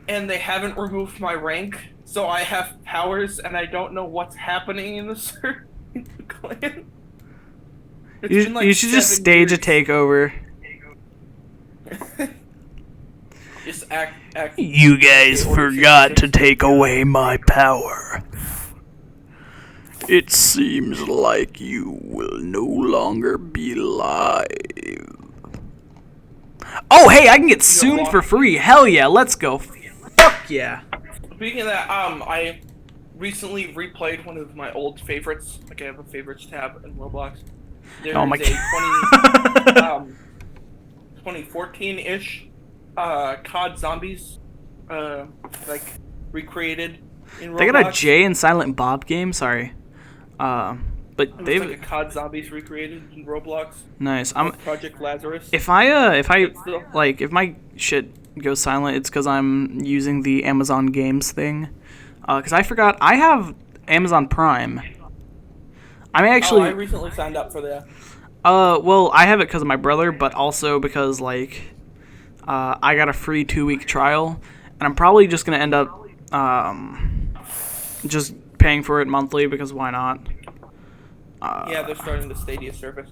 and they haven't removed my rank, so I have powers, and I don't know what's happening in the clan. You should just stage a takeover. Just act. You guys forgot to take away my power. It seems like you will no longer be alive. Oh, hey, I can get Soon for free. Hell yeah, let's go. Fuck yeah. Speaking of that, I recently replayed one of my old favorites. I have a favorites tab in Roblox. There's Oh my a 2014-ish COD Zombies, recreated in Roblox. They got a Jay and Silent Bob game. Sorry. But they've a COD Zombies recreated in Roblox. Nice. Project Lazarus. If my shit goes silent, it's because I'm using the Amazon Games thing. Because I forgot I have Amazon Prime. I recently signed up for that. Well, I have it because of my brother, but also because I got a free 2-week trial, and I'm probably just gonna end up just paying for it monthly because why not? Yeah, they're starting the Stadia service.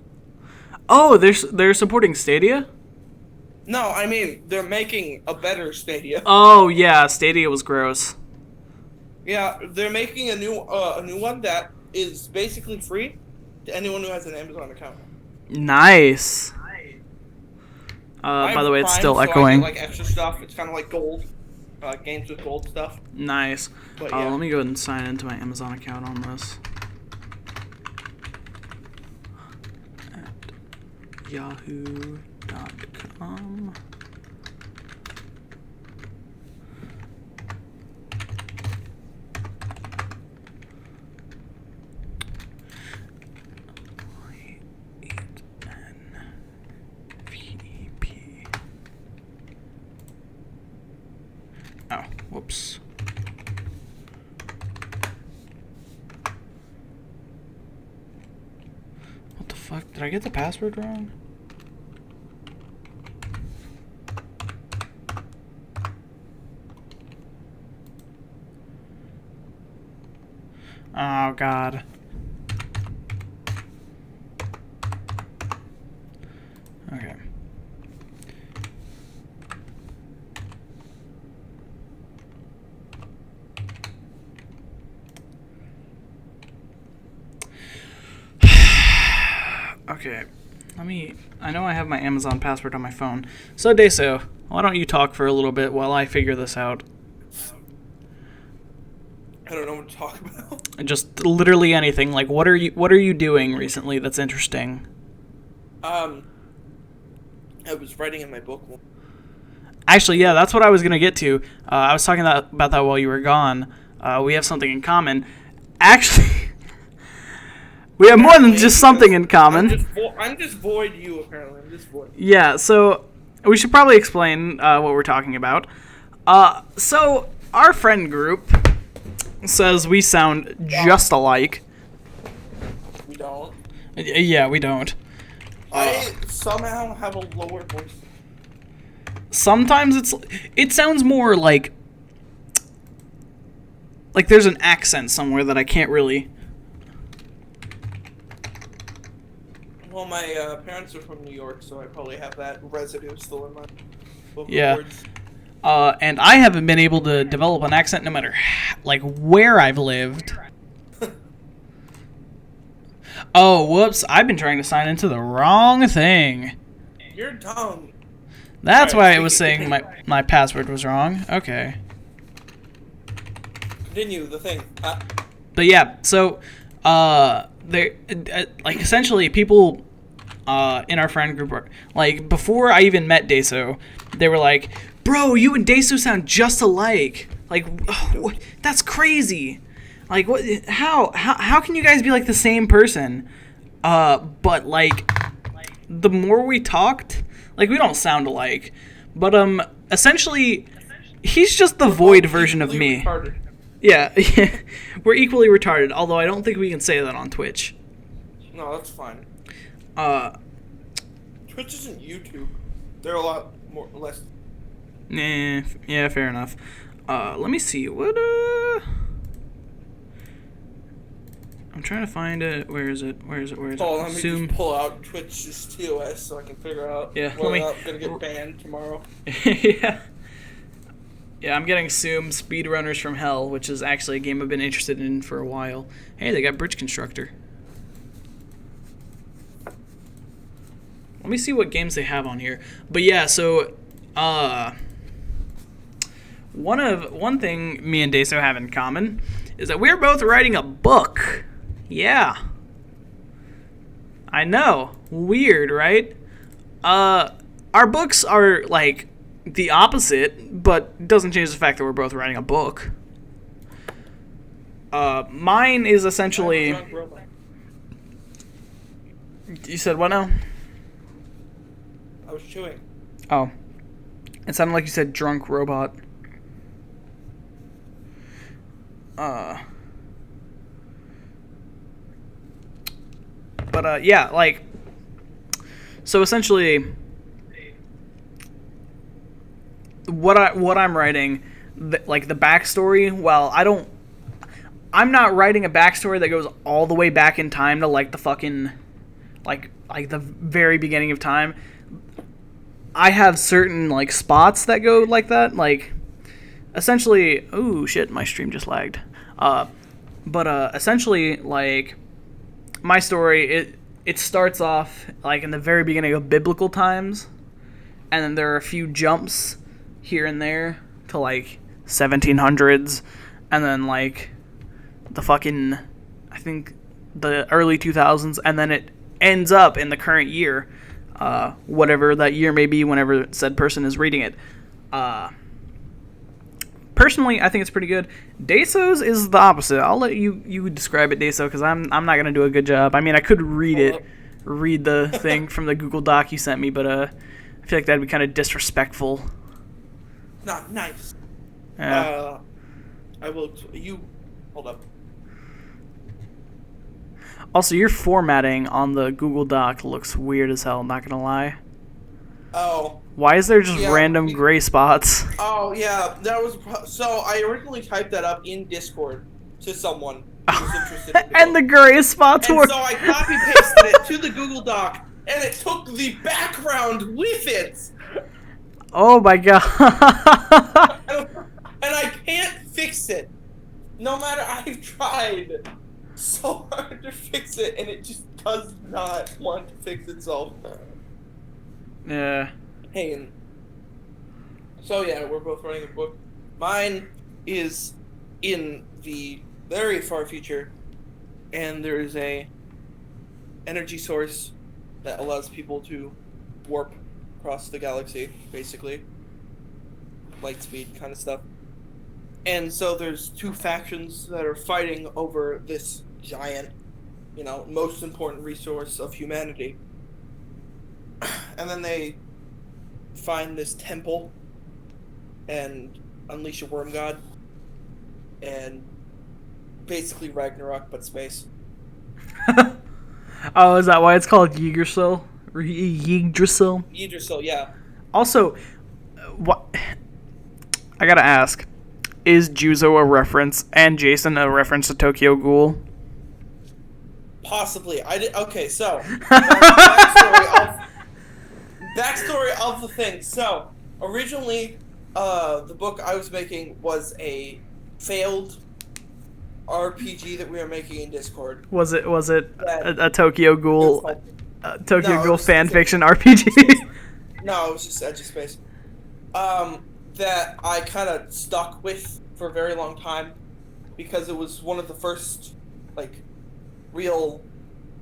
Oh, they're supporting Stadia? No, I mean they're making a better Stadia. Oh yeah, Stadia was gross. Yeah, they're making a new one that is basically free, to anyone who has an Amazon account. Nice. By the way, it's still echoing. So I get, like, extra stuff. It's kind of like gold. Games with gold stuff. Nice. But, yeah. Let me go ahead and sign into my Amazon account on this. At yahoo.com. Oh, whoops. What the fuck? Did I get the password wrong? Oh, God. Okay. Okay, I know I have my Amazon password on my phone. So, Daso, why don't you talk for a little bit while I figure this out? I don't know what to talk about. Just literally anything. Like, what are you doing recently that's interesting? I was writing in my book. Actually, yeah, that's what I was going to get to. I was talking about that while you were gone. We have something in common. Actually... We have more than just something in common. I'm just void you, apparently. I'm just void. Yeah, so we should probably explain what we're talking about. So our friend group says we sound just alike. We don't. Yeah, we don't. I somehow have a lower voice. Sometimes it sounds more like there's an accent somewhere that I can't really... Well, my parents are from New York, so I probably have that residue still in my vocal cords. And I haven't been able to develop an accent no matter, where I've lived. Oh, whoops. I've been trying to sign into the wrong thing. You're dumb. That's why it was saying my password was wrong. Okay. Continue the thing. But yeah, so... They're essentially people in our friend group are before I even met Daso, they were like, bro, you and Daso sound just alike. That's crazy. What? How can you guys be the same person? But the more we talked, we don't sound alike. But essentially, he's just the void version of me. Retarded. Yeah, we're equally retarded, although I don't think we can say that on Twitch. No, that's fine. Twitch isn't YouTube. They're a lot less... Nah, yeah, fair enough. Let me see, what, I'm trying to find it, where is it? Oh, let me just pull out Twitch's TOS so I can figure out whether I'm gonna get banned tomorrow. Yeah. Yeah, I'm getting Zoom Speedrunners from Hell, which is actually a game I've been interested in for a while. Hey, they got Bridge Constructor. Let me see what games they have on here. But yeah, so one thing me and Daso have in common is that we're both writing a book. Yeah. I know. Weird, right? Our books are the opposite, but it doesn't change the fact that we're both writing a book. Mine is essentially... You said what now? I was chewing. Oh. It sounded like you said drunk robot. But, yeah, so essentially... What I'm writing, the backstory, I'm not writing a backstory that goes all the way back in time to the fucking the very beginning of time. I have certain spots that go like that, essentially. Ooh, shit, my stream just lagged. But essentially, my story, it starts off like in the very beginning of biblical times, and then there are a few jumps here and there to like 1700s, and then like the fucking, I think the early 2000s, and then it ends up in the current year, whatever that year may be whenever said person is reading it. Personally, I think it's pretty good. Daso's is the opposite. I'll let you describe it, Daso, because I'm not gonna do a good job. I mean, I could read the thing from the Google Doc you sent me, but I feel like that'd be kind of disrespectful. Not nice. Yeah. I will. Hold up. Also, your formatting on the Google Doc looks weird as hell. Not gonna lie. Oh. Why is there just random gray spots? Oh yeah, that was so. I originally typed that up in Discord to someone who was interested. In the And the gray spots were. And so I copy pasted it to the Google Doc, and it took the background with it. Oh my god. And I can't fix it. No matter, I've tried so hard to fix it, and it just does not want to fix itself. Yeah. Pain. So yeah, we're both running a book. Mine is in the very far future, and there is a energy source that allows people to warp across the galaxy, basically. Light speed kind of stuff. And so there's two factions that are fighting over this giant, most important resource of humanity. And then they find this temple and unleash a worm god. And basically Ragnarok, but space. Oh, is that why it's called Yggdrasil? Yggdrasil? Yggdrasil, yeah. Also, what? I gotta ask. Is Juzo a reference and Jason a reference to Tokyo Ghoul? Possibly. Okay, so backstory of the thing. So originally, the book I was making was a failed RPG that we were making in Discord. Was it a Tokyo Ghoul Ghoul fan fiction RPG? No, it was just Edge of Space. That I kind of stuck with for a very long time because it was one of the first, real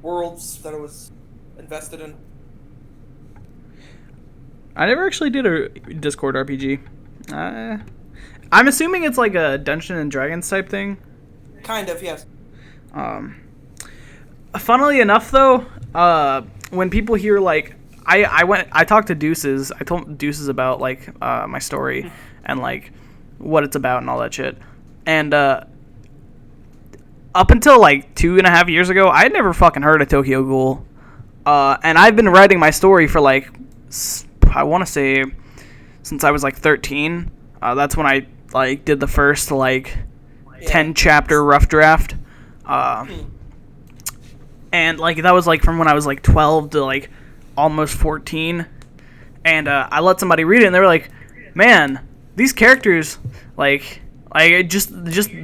worlds that I was invested in. I never actually did a Discord RPG. I'm assuming it's like a Dungeons and Dragons type thing. Kind of, yes. Funnily enough, though, when people hear I talked to Deuces. I told Deuces about my story and what it's about and all that shit. And up until 2.5 years ago, I had never fucking heard of Tokyo Ghoul. And I've been writing my story for I want to say since I was 13. That's when I did the first 10 chapter rough draft. And that was from when I was 12 to almost 14, and I let somebody read it, and they were like, "Man, these characters, just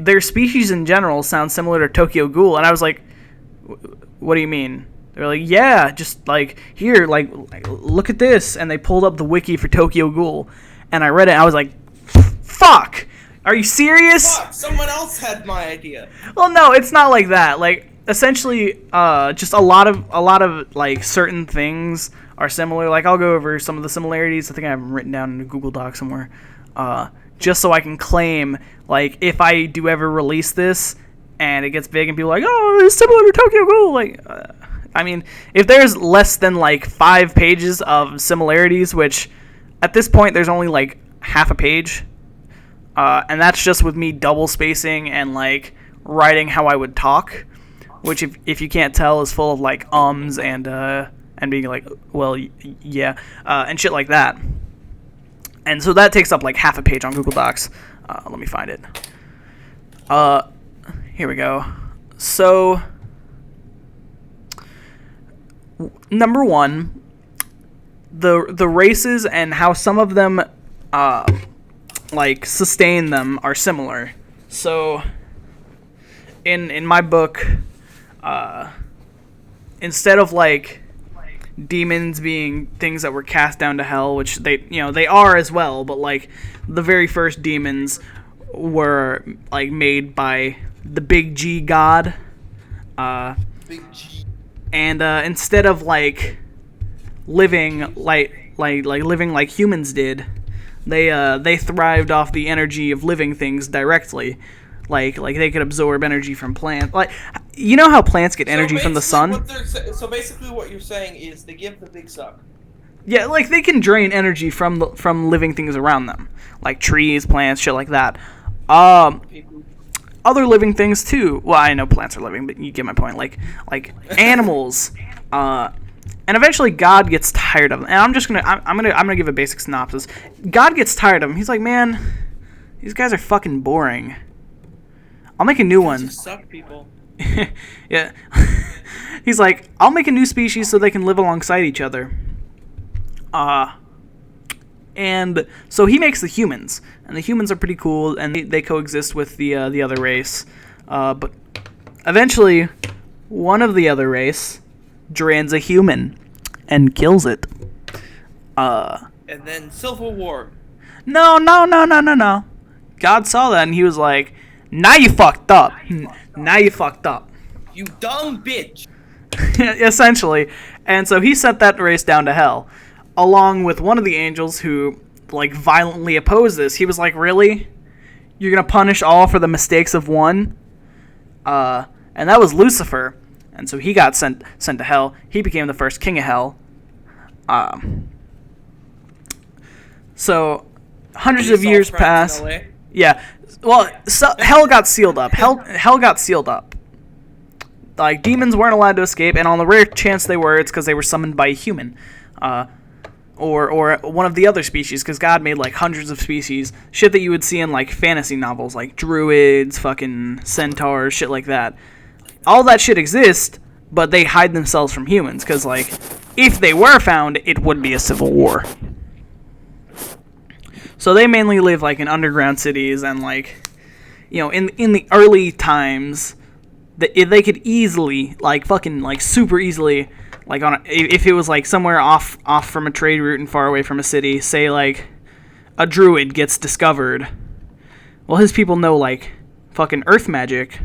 their species in general sounds similar to Tokyo Ghoul." And I was like, "What do you mean?" They were like, "Yeah, just here, look at this," and they pulled up the wiki for Tokyo Ghoul, and I read it, and I was like, "Fuck, are you serious?" Fuck, someone else had my idea. Well, no, it's not like that. Essentially, just a lot of certain things are similar. I'll go over some of the similarities. I think I have them written down in a Google Doc somewhere, just so I can claim if I do ever release this and it gets big and people are like, "Oh, it's similar to Tokyo Ghoul." I mean, if there's less than 5 pages of similarities, which at this point there's only half a page, and that's just with me double spacing and writing how I would talk. Which, if you can't tell, is full of ums and being well, yeah, and shit like that. And so that takes up half a page on Google Docs. Let me find it. Here we go. So, number one, the races and how some of them sustain them are similar. So, in my book. instead of like demons being things that were cast down to hell, which they are as well, but like the very first demons were like made by the Big G God, Big G. and instead of like living living like humans did, they thrived off the energy of living things directly. Like they could absorb energy from plants. Like, you know how plants get energy from the sun? So basically what you're saying is they give the big suck. Yeah, like they can drain energy from living things around them, like trees, plants, shit like that. Other living things too. Well, I know plants are living, but you get my point. Like animals. And eventually God gets tired of them. And I'm gonna give a basic synopsis. God gets tired of them. He's like, man, these guys are fucking boring. I'll make a new one. You suck, people. Yeah. He's like, I'll make a new species so they can live alongside each other. And so he makes the humans, and the humans are pretty cool, and they coexist with the other race. But eventually, one of the other race drains a human and kills it. And then Civil War. No. God saw that, and he was like, now you fucked up. Now you fucked up. You dumb bitch. Essentially. And so he sent that race down to hell, along with one of the angels who, like, violently opposed this. He was like, really? You're going to punish all for the mistakes of one? And that was Lucifer. And so he got sent to hell. He became the first king of hell. So hundreds of years pass. Yeah. Well, so hell got sealed up. Hell got sealed up. Like, demons weren't allowed to escape, and on the rare chance they were, it's because they were summoned by a human. Or one of the other species, because God made, like, hundreds of species. Shit that you would see in, like, fantasy novels, like druids, fucking centaurs, shit like that. All that shit exists, but they hide themselves from humans, because, like, if they were found, it would be a civil war. So they mainly live, like, in underground cities, and, like, you know, in the early times, they could easily, like, fucking, like, super easily, like, if it was, like, somewhere off from a trade route and far away from a city, say, like, a druid gets discovered, well, his people know, like, fucking earth magic,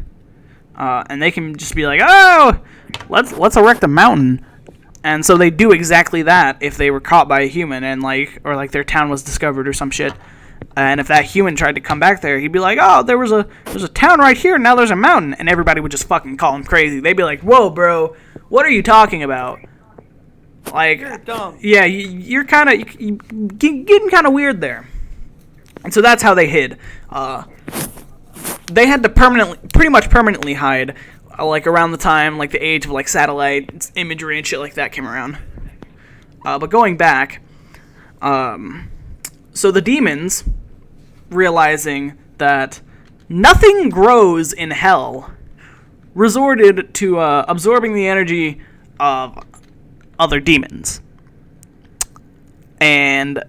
and they can just be like, oh, let's erect a mountain. And so they do exactly that if they were caught by a human and, like, or, like, their town was discovered or some shit. And if that human tried to come back there, he'd be like, oh, there's a town right here, and now there's a mountain. And everybody would just fucking call him crazy. They'd be like, whoa, bro, what are you talking about? Like, you're dumb. Yeah, you're kind of getting kind of weird there. And so that's how they hid. They had to pretty much permanently hide, like, around the time, like, the age of, like, satellite imagery and shit like that came around. But going back, so the demons, realizing that nothing grows in hell, resorted to absorbing the energy of other demons. And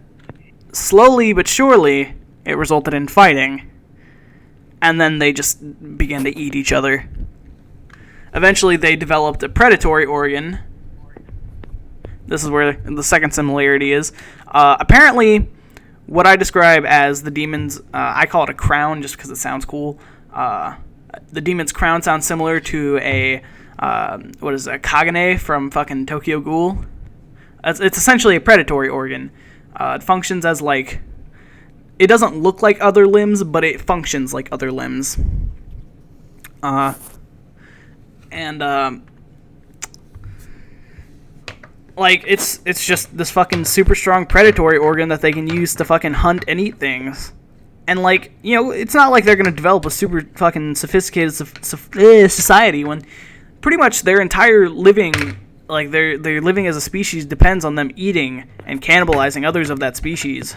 slowly but surely, it resulted in fighting. And then they just began to eat each other. Eventually, they developed a predatory organ. This is where the second similarity is. Apparently, what I describe as the demons, I call it a crown just because it sounds cool. The demon's crown sounds similar to a Kagane from fucking Tokyo Ghoul. It's essentially a predatory organ. It functions as, like, it doesn't look like other limbs, but it functions like other limbs. Like, it's just this fucking super strong predatory organ that they can use to fucking hunt and eat things. And, like, you know, it's not like they're gonna develop a super fucking sophisticated society when pretty much their entire living, like, their living as a species depends on them eating and cannibalizing others of that species.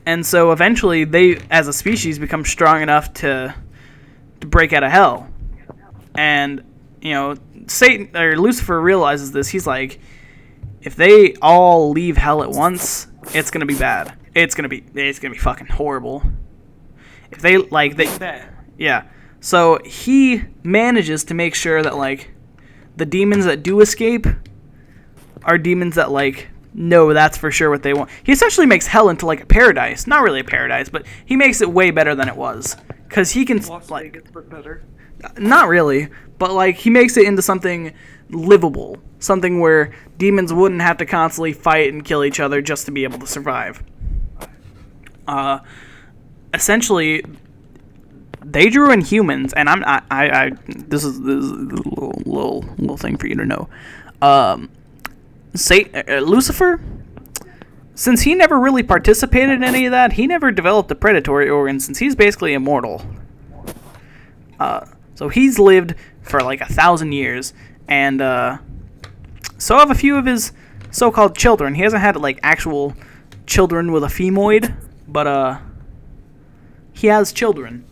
And so eventually they, as a species, become strong enough to break out of hell. And, you know, Satan or Lucifer realizes this. He's like, if they all leave hell at once, it's gonna be bad. It's gonna be fucking horrible. If they bad. Yeah. So he manages to make sure that, like, the demons that do escape are demons that, like, no, that's for sure what they want. He essentially makes hell into, like, a paradise. Not really a paradise, but he makes it way better than it was. Because he can, Las like... Vegas, but better. Not really, but, like, he makes it into something livable. Something where demons wouldn't have to constantly fight and kill each other just to be able to survive. Essentially, they drew in humans, and this is a little thing for you to know. Lucifer, since he never really participated in any of that, he never developed a predatory organ, since he's basically immortal. So he's lived for like 1,000 years, and so have a few of his so-called children. He hasn't had like actual children with a femoid, but he has children.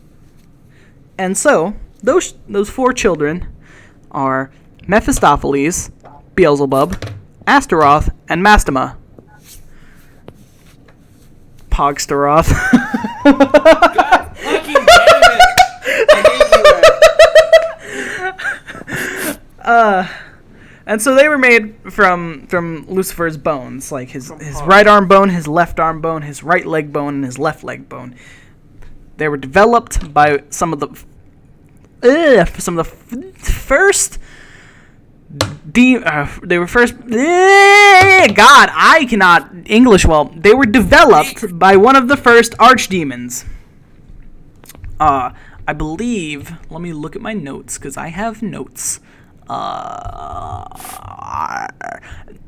And so those 4 children are Mephistopheles, Beelzebub, Astaroth, and Mastema. Pogstaroth. God fucking damn it! I hate you, And so they were made from Lucifer's bones, like his right arm bone, his left arm bone, his right leg bone, and his left leg bone. They were developed by some of the first. They were first. God, I cannot English well. They were developed by one of the first archdemons. I believe. Let me look at my notes because I have notes.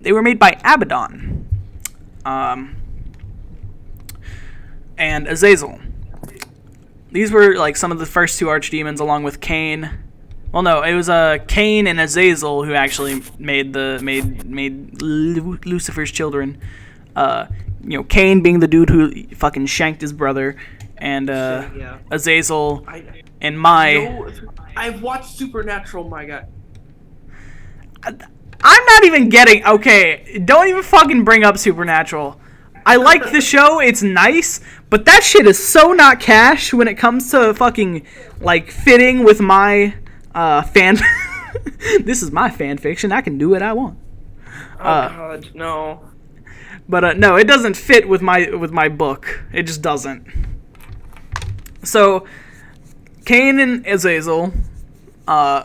They were made by Abaddon, and Azazel. These were like some of the first 2 archdemons, along with Cain. Well, no, it was Cain and Azazel who actually made Lucifer's children. Cain being the dude who fucking shanked his brother, and yeah. Azazel and I've watched Supernatural, my guy. I'm not even getting... Okay, don't even fucking bring up Supernatural. I like the show, it's nice, but that shit is so not cash when it comes to fucking, like, fitting with my, fan... This is my fan fiction, I can do what I want. Oh, God, no. But, no, it doesn't fit with my book. It just doesn't. So, Cain and Azazel...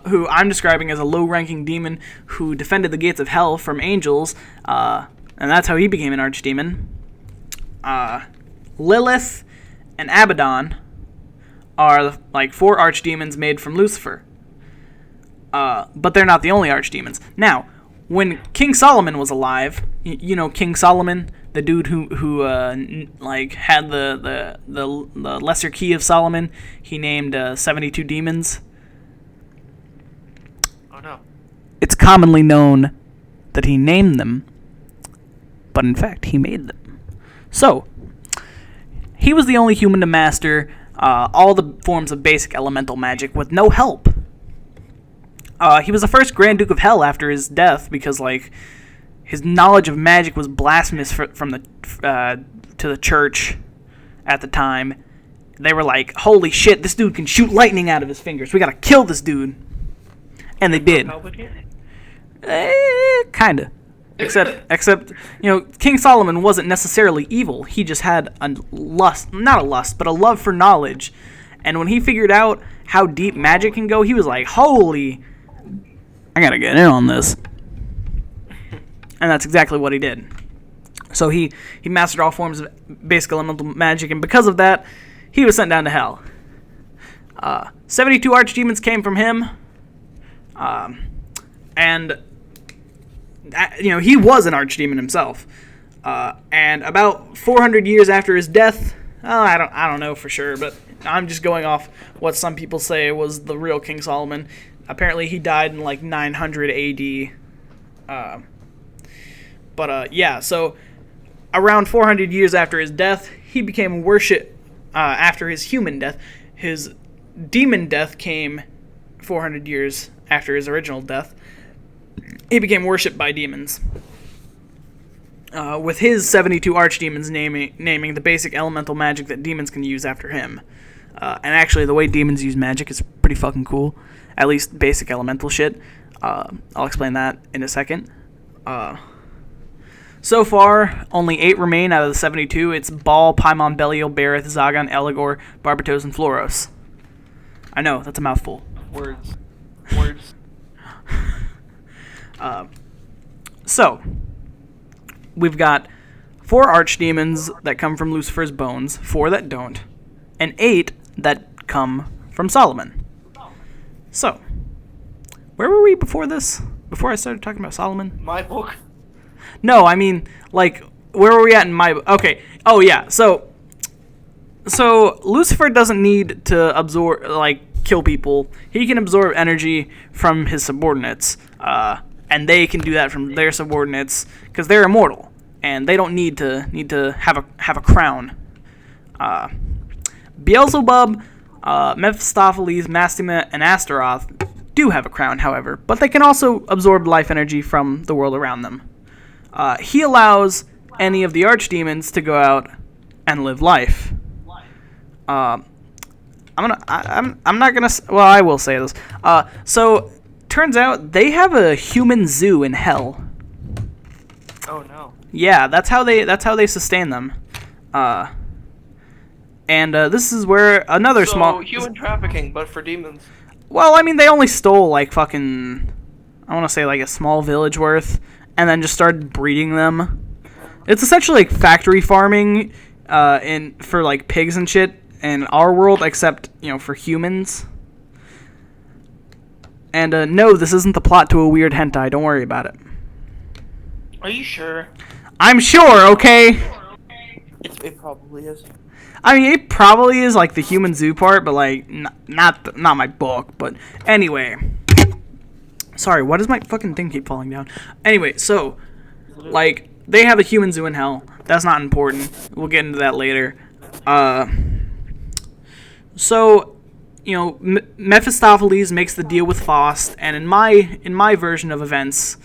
who I'm describing as a low-ranking demon who defended the gates of hell from angels, and that's how he became an archdemon. Lilith and Abaddon are like 4 archdemons made from Lucifer. But they're not the only archdemons. Now, when King Solomon was alive, you know King Solomon, the dude who like had the lesser key of Solomon, he named 72 demons. No. It's commonly known that he named them, but in fact, he made them. So, he was the only human to master all the forms of basic elemental magic with no help. He was the first Grand Duke of Hell after his death because, like, his knowledge of magic was blasphemous to the church at the time. They were like, holy shit, this dude can shoot lightning out of his fingers. We gotta kill this dude. And they did. Kinda. Except, King Solomon wasn't necessarily evil. He just had a love for knowledge. And when he figured out how deep magic can go, he was like, holy, I gotta get in on this. And that's exactly what he did. So he mastered all forms of basic elemental magic, and because of that, he was sent down to hell. 72 archdemons came from him. And he was an archdemon himself. And about 400 years after his death, I don't know for sure, but I'm just going off what some people say was the real King Solomon. Apparently he died in like 900 AD. So around 400 years after his death, he became worshipped. After his human death, his demon death came 400 years after his original death. He became worshipped by demons. With his 72 archdemons naming the basic elemental magic that demons can use after him. And actually, the way demons use magic is pretty fucking cool. At least basic elemental shit. I'll explain that in a second. So far, only 8 remain out of the 72. It's Ball, Paimon, Belial, Bareth, Zagon, Eligor, Barbatos, and Floros. I know, that's a mouthful. Words. So, we've got 4 archdemons that come from Lucifer's bones, 4 that don't, and 8 that come from Solomon. So, where were we before this? Before I started talking about Solomon? My book. No, I mean, like, where were we at in my... Okay. Oh, yeah. So Lucifer doesn't need to absorb, like, kill people. He can absorb energy from his subordinates. And they can do that from their subordinates because they're immortal. And they don't need to have a crown. Beelzebub, Mephistopheles, Mastema, and Astaroth do have a crown, however. But they can also absorb life energy from the world around them. He allows any of the archdemons to go out and live life. I will say this. So turns out they have a human zoo in hell. Oh no. Yeah, that's how they sustain them. And this is where another small human trafficking, but for demons. Well, I mean, they only stole like fucking, I want to say like a small village worth. And then just started breeding them. It's essentially like factory farming for like pigs and shit in our world, except, for humans. And no, this isn't the plot to a weird hentai. Don't worry about it. Are you sure? I'm sure, okay? It probably is. I mean, it probably is like the human zoo part, but like not my book. But anyway. Sorry, why does my fucking thing keep falling down? Anyway, so, like, they have a human zoo in hell. That's not important. We'll get into that later. So, Mephistopheles makes the deal with Faust, and in my version of events,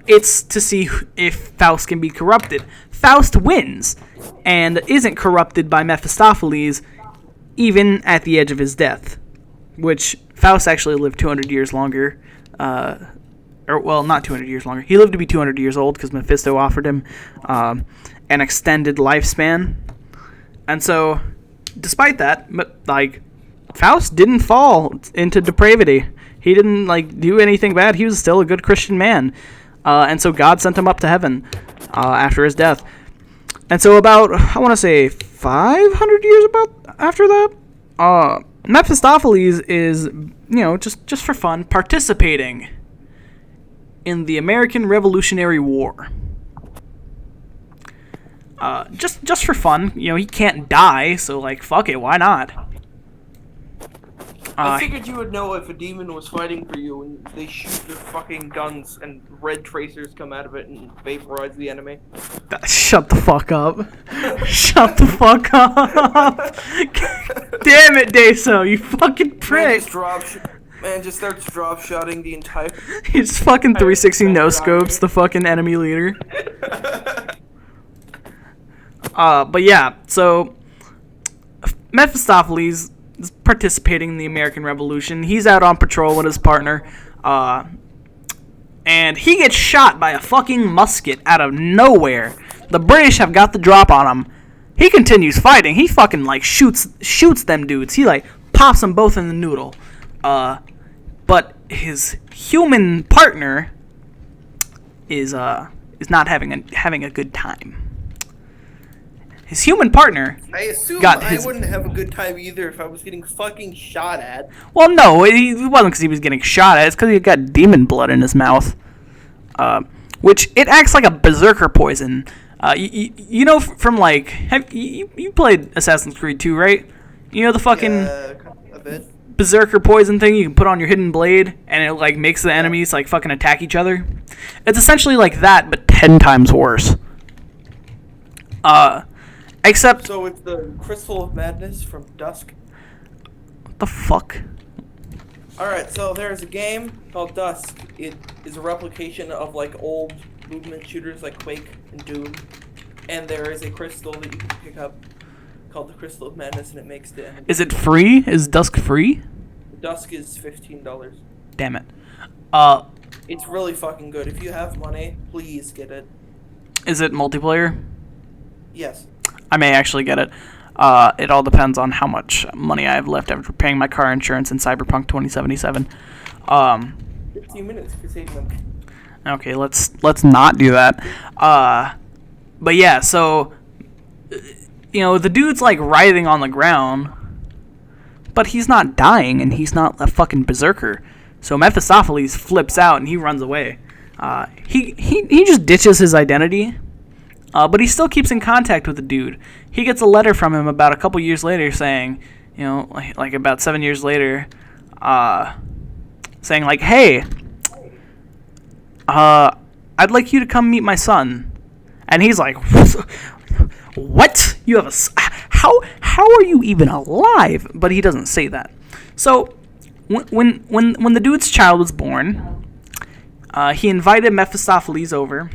it's to see if Faust can be corrupted. Faust wins, and isn't corrupted by Mephistopheles, even at the edge of his death. Which, Faust actually lived 200 years longer. Not 200 years longer. He lived to be 200 years old because Mephisto offered him an extended lifespan. And so, despite that, Faust didn't fall into depravity. He didn't, do anything bad. He was still a good Christian man. And so God sent him up to heaven after his death. And so about, I want to say, 500 years after that, Mephistopheles is, just for fun, participating in the American Revolutionary War. Just for fun, he can't die, so fuck it, why not? I figured you would know if a demon was fighting for you and they shoot their fucking guns and red tracers come out of it and vaporize the enemy. Shut the fuck up. Shut the fuck up. Damn it, Daso, you fucking prick. Man just starts drop-shotting the entire... He's fucking 360 no-scopes the fucking enemy leader. But yeah, so... Mephistopheles is participating in the American Revolution. He's out on patrol with his partner. And he gets shot by a fucking musket out of nowhere. The British have got the drop on him. He continues fighting. He fucking, shoots them dudes. He, pops them both in the noodle. But his human partner is not having a good time. His human partner I assume I wouldn't have a good time either if I was getting fucking shot at. Well, no, it wasn't because he was getting shot at. It's because he got demon blood in his mouth. Which, it acts like a berserker poison. You know from, have you played Assassin's Creed 2, right? You know the fucking... a bit. Berserker poison thing you can put on your hidden blade and it makes the enemies fucking attack each other. It's essentially like that but 10 times worse. Except So it's the Crystal of Madness from Dusk. what the fuck? Alright, so there's a game called Dusk. It is a replication of old movement shooters like Quake and Doom. And there is a crystal that you can pick up called the Crystal of Madness, and it makes the enemy. Is it free? Is Dusk free? Dusk is $15. Damn it. It's really fucking good. If you have money, please get it. Is it multiplayer? Yes. I may actually get it. It all depends on how much money I have left after paying my car insurance in Cyberpunk 2077. 15 minutes for saving them. Okay, let's not do that. But yeah, so the dude's like writhing on the ground, but he's not dying and he's not a fucking berserker. So Mephistopheles flips out and he runs away. He just ditches his identity. But he still keeps in contact with the dude. He gets a letter from him about a couple years later saying, like about 7 years later, saying like, hey, I'd like you to come meet my son. And he's like, what? You have how are you even alive? But he doesn't say that. So when the dude's child was born, he invited Mephistopheles over.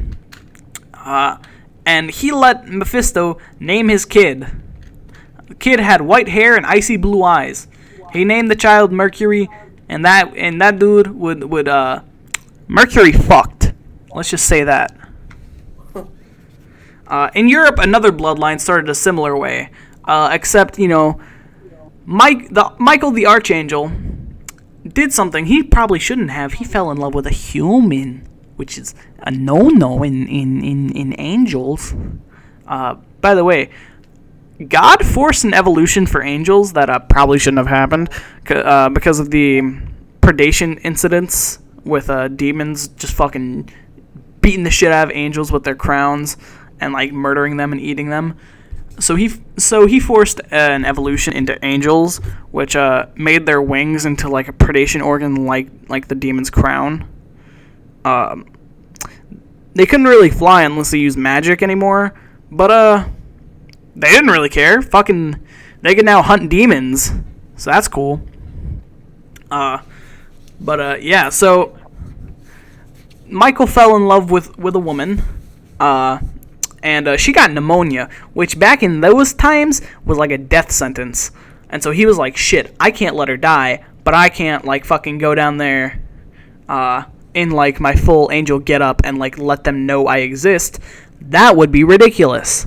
And he let Mephisto name his kid. The kid had white hair and icy blue eyes. He named the child Mercury, and that dude would Mercury fucked. Let's just say that. In Europe, another bloodline started a similar way, except Michael the Archangel did something he probably shouldn't have. He fell in love with a human, which is a no-no in angels. By the way, God forced an evolution for angels that probably shouldn't have happened because of the predation incidents with demons just fucking beating the shit out of angels with their crowns and like murdering them and eating them. So he forced an evolution into angels, which made their wings into like a predation organ like the demon's crown. They couldn't really fly unless they used magic anymore, but they didn't really care. Fucking, they can now hunt demons, so that's cool. Yeah, so Michael fell in love with a woman, and she got pneumonia, which back in those times was like a death sentence. And so he was like, shit, I can't let her die, but I can't like fucking go down there in like my full angel getup and like let them know I exist. That would be ridiculous.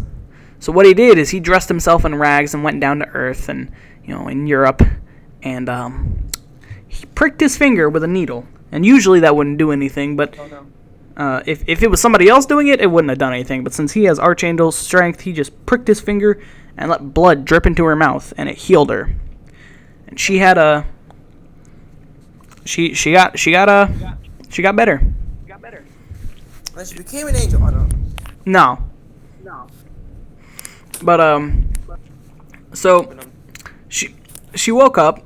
So what he did is he dressed himself in rags and went down to Earth and in Europe, and he pricked his finger with a needle. And usually that wouldn't do anything, but if it was somebody else doing it, it wouldn't have done anything. But since he has Archangel strength, he just pricked his finger and let blood drip into her mouth, and it healed her. And she had she got better. And she became an angel. I don't know. No. But so she woke up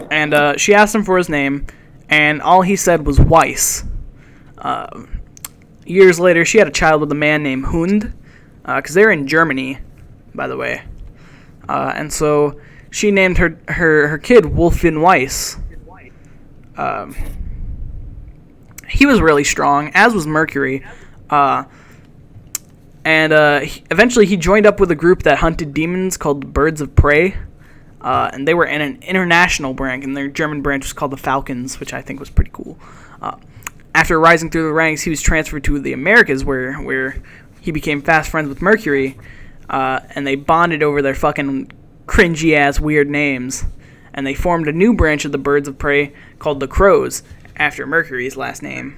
and she asked him for his name, and all he said was Weiss. Years later, she had a child with a man named Hund, because they're in Germany, by the way. And so she named her kid Wolfin Weiss. He was really strong, as was Mercury. Eventually he joined up with a group that hunted demons called the Birds of Prey. And they were in an international branch, and their German branch was called the Falcons, which I think was pretty cool. After rising through the ranks, he was transferred to the Americas, where he became fast friends with Mercury, and they bonded over their fucking cringy-ass weird names. And they formed a new branch of the Birds of Prey called the Crows, after Mercury's last name.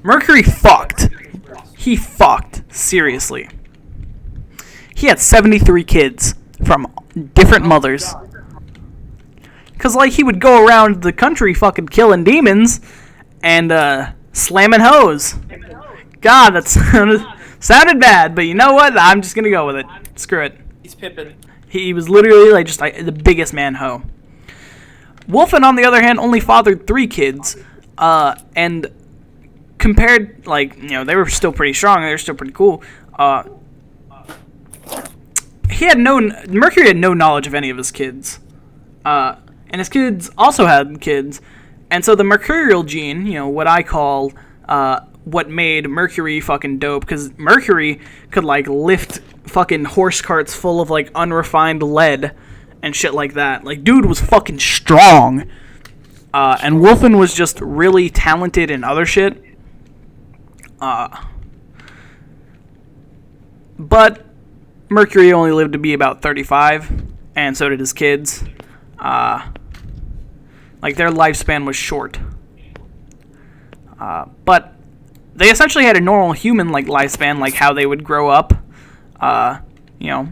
Mercury fucked. He fucked. Seriously. He had 73 kids from different mothers. Because, like, he would go around the country fucking killing demons and slamming hoes. God, that sounded bad, but you know what? I'm just going to go with it. Screw it. He's Pippin. He was literally, like, just like the biggest man-ho. Wolfen, on the other hand, only fathered 3 kids. And compared, like, they were still pretty strong. They were still pretty cool. Mercury had no knowledge of any of his kids. And his kids also had kids. And so the mercurial gene, what I call what made Mercury fucking dope, because Mercury could, like, lift fucking horse carts full of, like, unrefined lead and shit like that. Like, dude was fucking strong. And Wolfen was just really talented in other shit. But Mercury only lived to be about 35, and so did his kids. Like, their lifespan was short. But they essentially had a normal human like lifespan, like how they would grow up. You know.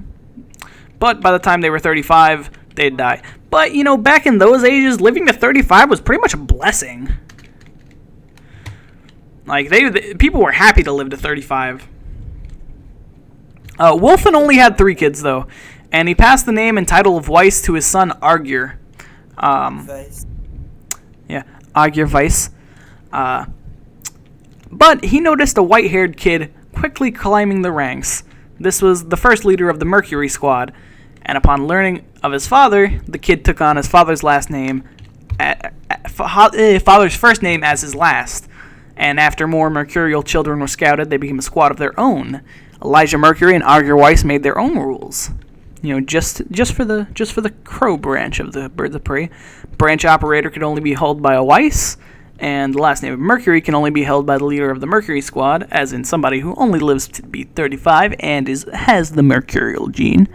But by the time they were 35, they'd die. But, you know, back in those ages, living to 35 was pretty much a blessing. Like, people were happy to live to 35. Wolfen only had 3 kids, though. And he passed the name and title of Weiss to his son, Argyr. Yeah, Argyr Weiss. But he noticed a white-haired kid quickly climbing the ranks. This was the first leader of the Mercury Squad, and upon learning of his father, the kid took on his father's last name, father's first name as his last. And after more mercurial children were scouted, they became a squad of their own. Elijah Mercury and Argyr Weiss made their own rules. You know, just for the crow branch of the birds of prey. Branch operator could only be held by a Weiss, and the last name of Mercury can only be held by the leader of the Mercury Squad, as in somebody who only lives to be 35 and has the mercurial gene.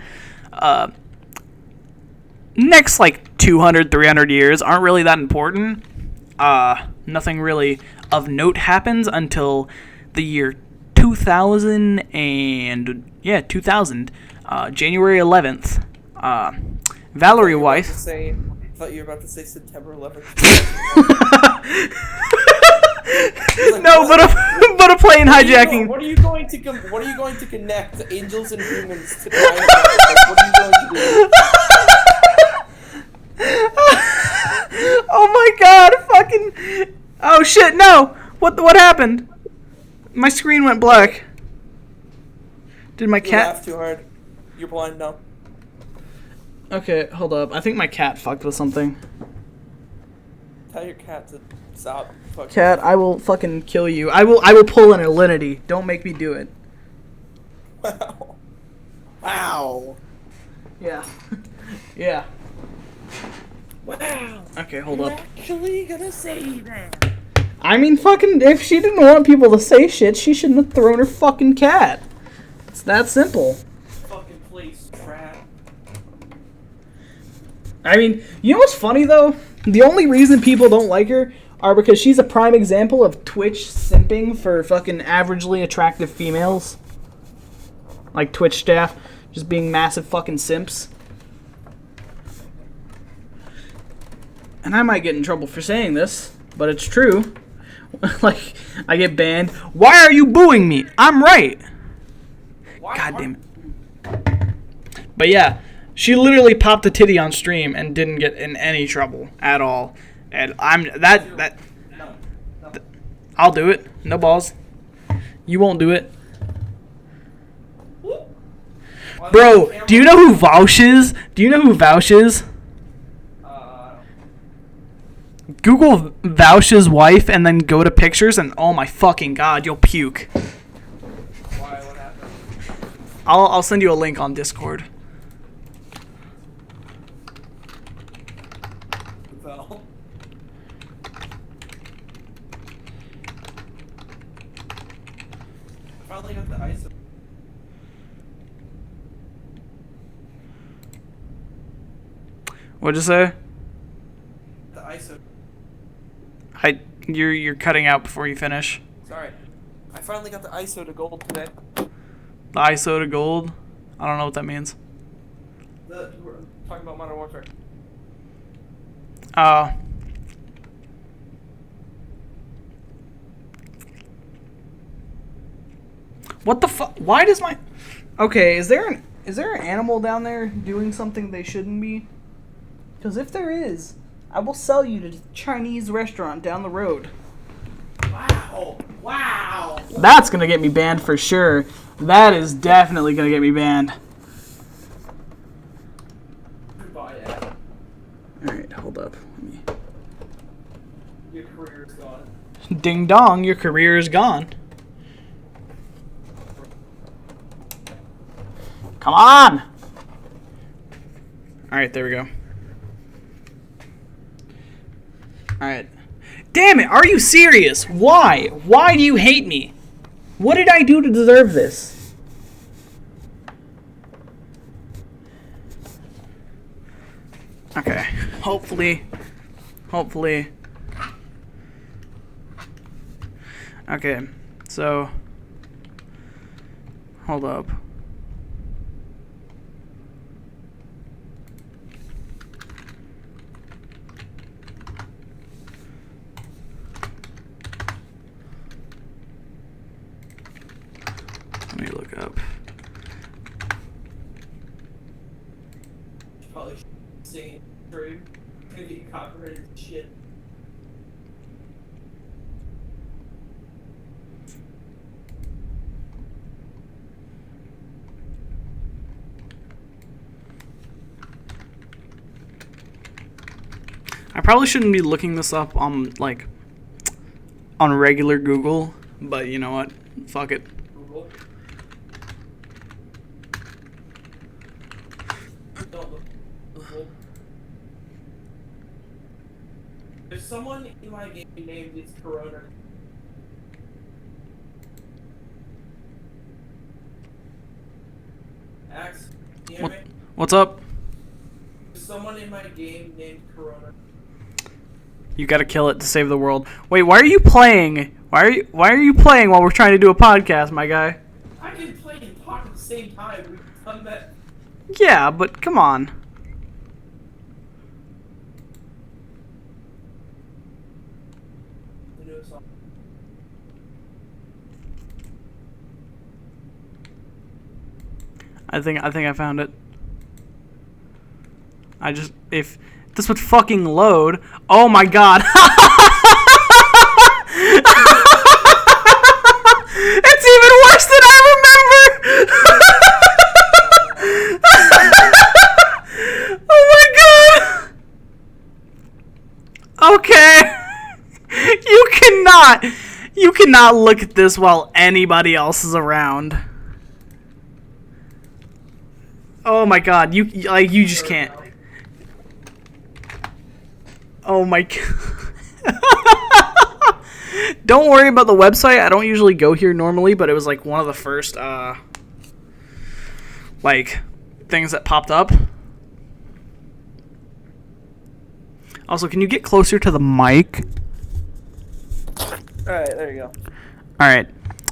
Next, 200, 300 years aren't really that important. Nothing really of note happens until the year 2000 January 11th. Valerie Weiss. I thought you were about to say September 11th. No, but a plane hijacking. What are you going to connect angels and humans to? What are you going to do? Oh my God! Fucking! Oh shit! No! What happened? My screen went black. Did my You cat? laughed too hard. You're blind now. Okay, hold up. I think my cat fucked with something. Tell your cat to stop. Fucking. Cat, I will fucking kill you. I will pull an alinity. Don't make me do it. Wow. Wow. Yeah. Yeah. Wow. Okay, hold up. Actually gonna say that. I mean, fucking, if she didn't want people to say shit, she shouldn't have thrown her fucking cat. It's that simple. Fucking place trap. I mean, you know what's funny, though? The only reason people don't like her are because she's a prime example of Twitch simping for fucking averagely attractive females. Like Twitch staff just being massive fucking simps. And I might get in trouble for saying this, but it's true. Like, I get banned. Why are you booing me? I'm right. God damn it. But yeah, she literally popped a titty on stream and didn't get in any trouble at all. And I'll do it. No balls. You won't do it. Bro, do you know who Vaush is? Do you know who Vaush is? Google Vaush's wife and then go to pictures and oh my fucking God, you'll puke. Why? What happened? I'll send you a link on Discord. Well. Finally got the ISO. What'd you say? The ISO. You're cutting out before you finish. Sorry. I finally got the ISO to gold today. The ISO to gold? I don't know what that means. We're talking about Modern Warfare. What the fuck? Why does my... Okay, is there an animal down there doing something they shouldn't be? Because if there is, I will sell you to the Chinese restaurant down the road. Wow. Wow. That's gonna get me banned for sure. That is definitely gonna get me banned. Goodbye, Ed. Alright, hold up. Your career is gone. Ding dong, your career is gone. Come on! Alright, there we go. Alright. Damn it, are you serious? Why? Why do you hate me? What did I do to deserve this? Okay. Hopefully. Okay, so. Hold up. Let me look up. Probably singing through. Gonna get copyrighted shit. I probably shouldn't be looking this up on on regular Google, but you know what? Fuck it. Google. Don't look. Google. There's someone in my game named it's Corona. Axe, can you hear me? What's up? There's someone in my game named Corona. You gotta kill it to save the world. Wait, why are you playing? Why are you playing while we're trying to do a podcast, my guy? I can play and talk at the same time. We've done that. Yeah, but come on. The newest song. I think I found it. If this would fucking load. Oh my god. It's even worse than I remember. Oh my god. Okay. You cannot look at this while anybody else is around. Oh my god, you just can't. Oh my god. Don't worry about the website. I don't usually go here normally, but it was like one of the first things that popped up. Also, can you get closer to the mic? Alright, there you go. Alright.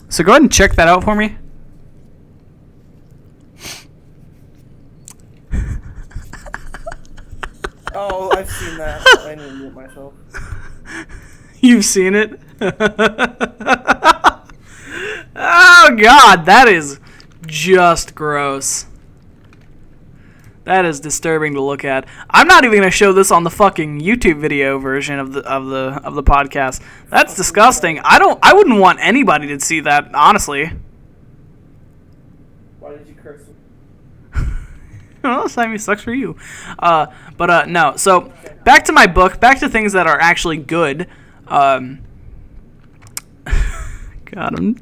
So go ahead and check that out for me. Oh, I've seen that. I need to mute myself. You've seen it? Oh god, that is just gross. That is disturbing to look at. I'm not even gonna show this on the fucking YouTube video version of the podcast. That's disgusting. I wouldn't want anybody to see that, honestly. Why did you curse? Well, Simon, sucks for you. No. So back to my book. Back to things that are actually good. God, I'm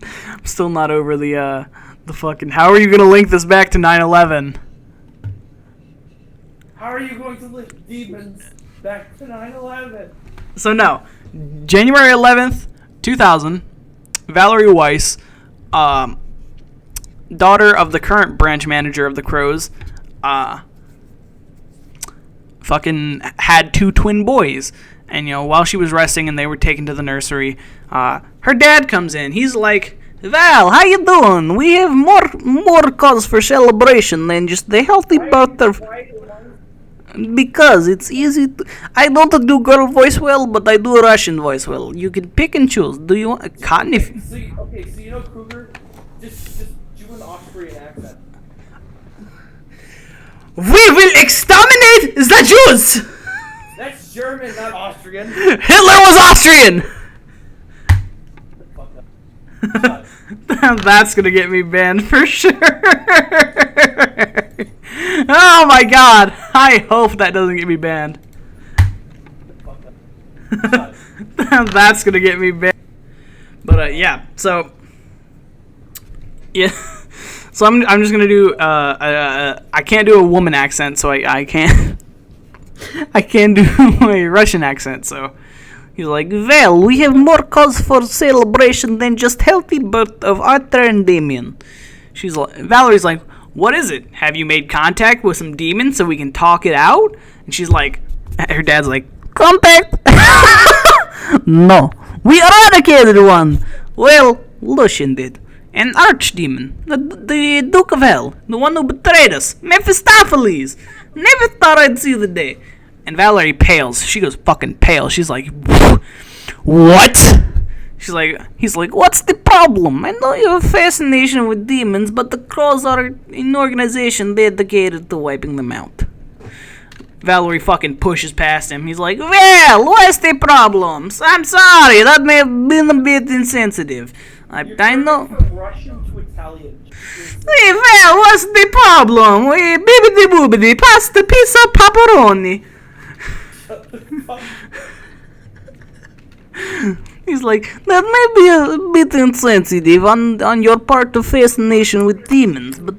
still not over the fucking. How are you gonna link this back to 9/11? How are you going to link demons back to 9/11? So no, January 11th, 2000. Valerie Weiss, daughter of the current branch manager of the Crows, fucking had 2 twin boys. And, while she was resting and they were taken to the nursery, her dad comes in. He's like, Val, how you doing? We have more cause for celebration than just the healthy birth of... Because it's easy to... I don't do girl voice well, but I do Russian voice well. You can pick and choose. Do you want a cotton if... So you know Kruger? Just do an Austrian accent. We will exterminate the Jews! That's German, not Austrian. Hitler was Austrian! Fuck up. That's gonna get me banned for sure. Oh my god. I hope that doesn't get me banned. Fuck up. That's gonna get me banned. But yeah, so yeah. So I'm just gonna do I can't do a woman accent, so I can't I can do a Russian accent, so He's like, well, we have more cause for celebration than just healthy birth of Arthur and Damien. Valerie's like, what is it? Have you made contact with some demons so we can talk it out? And she's like, her dad's like, contact? No, we eradicated one. Well, Lucian did. An archdemon, the Duke of Hell, the one who betrayed us, Mephistopheles. Never thought I'd see the day. And Valerie pales. She goes fucking pale. She's like, what? He's like, what's the problem? I know you have a fascination with demons, but the Crows are an organization dedicated to wiping them out. Valerie fucking pushes past him. He's like, well, what's the problem? I'm sorry, that may have been a bit insensitive. I know. From Russian to Italian. Hey, well, what's the problem? Bibbidi boobidi, pasta, pizza, pepperoni. He's like, that may be a bit insensitive on your part of fascination with demons, but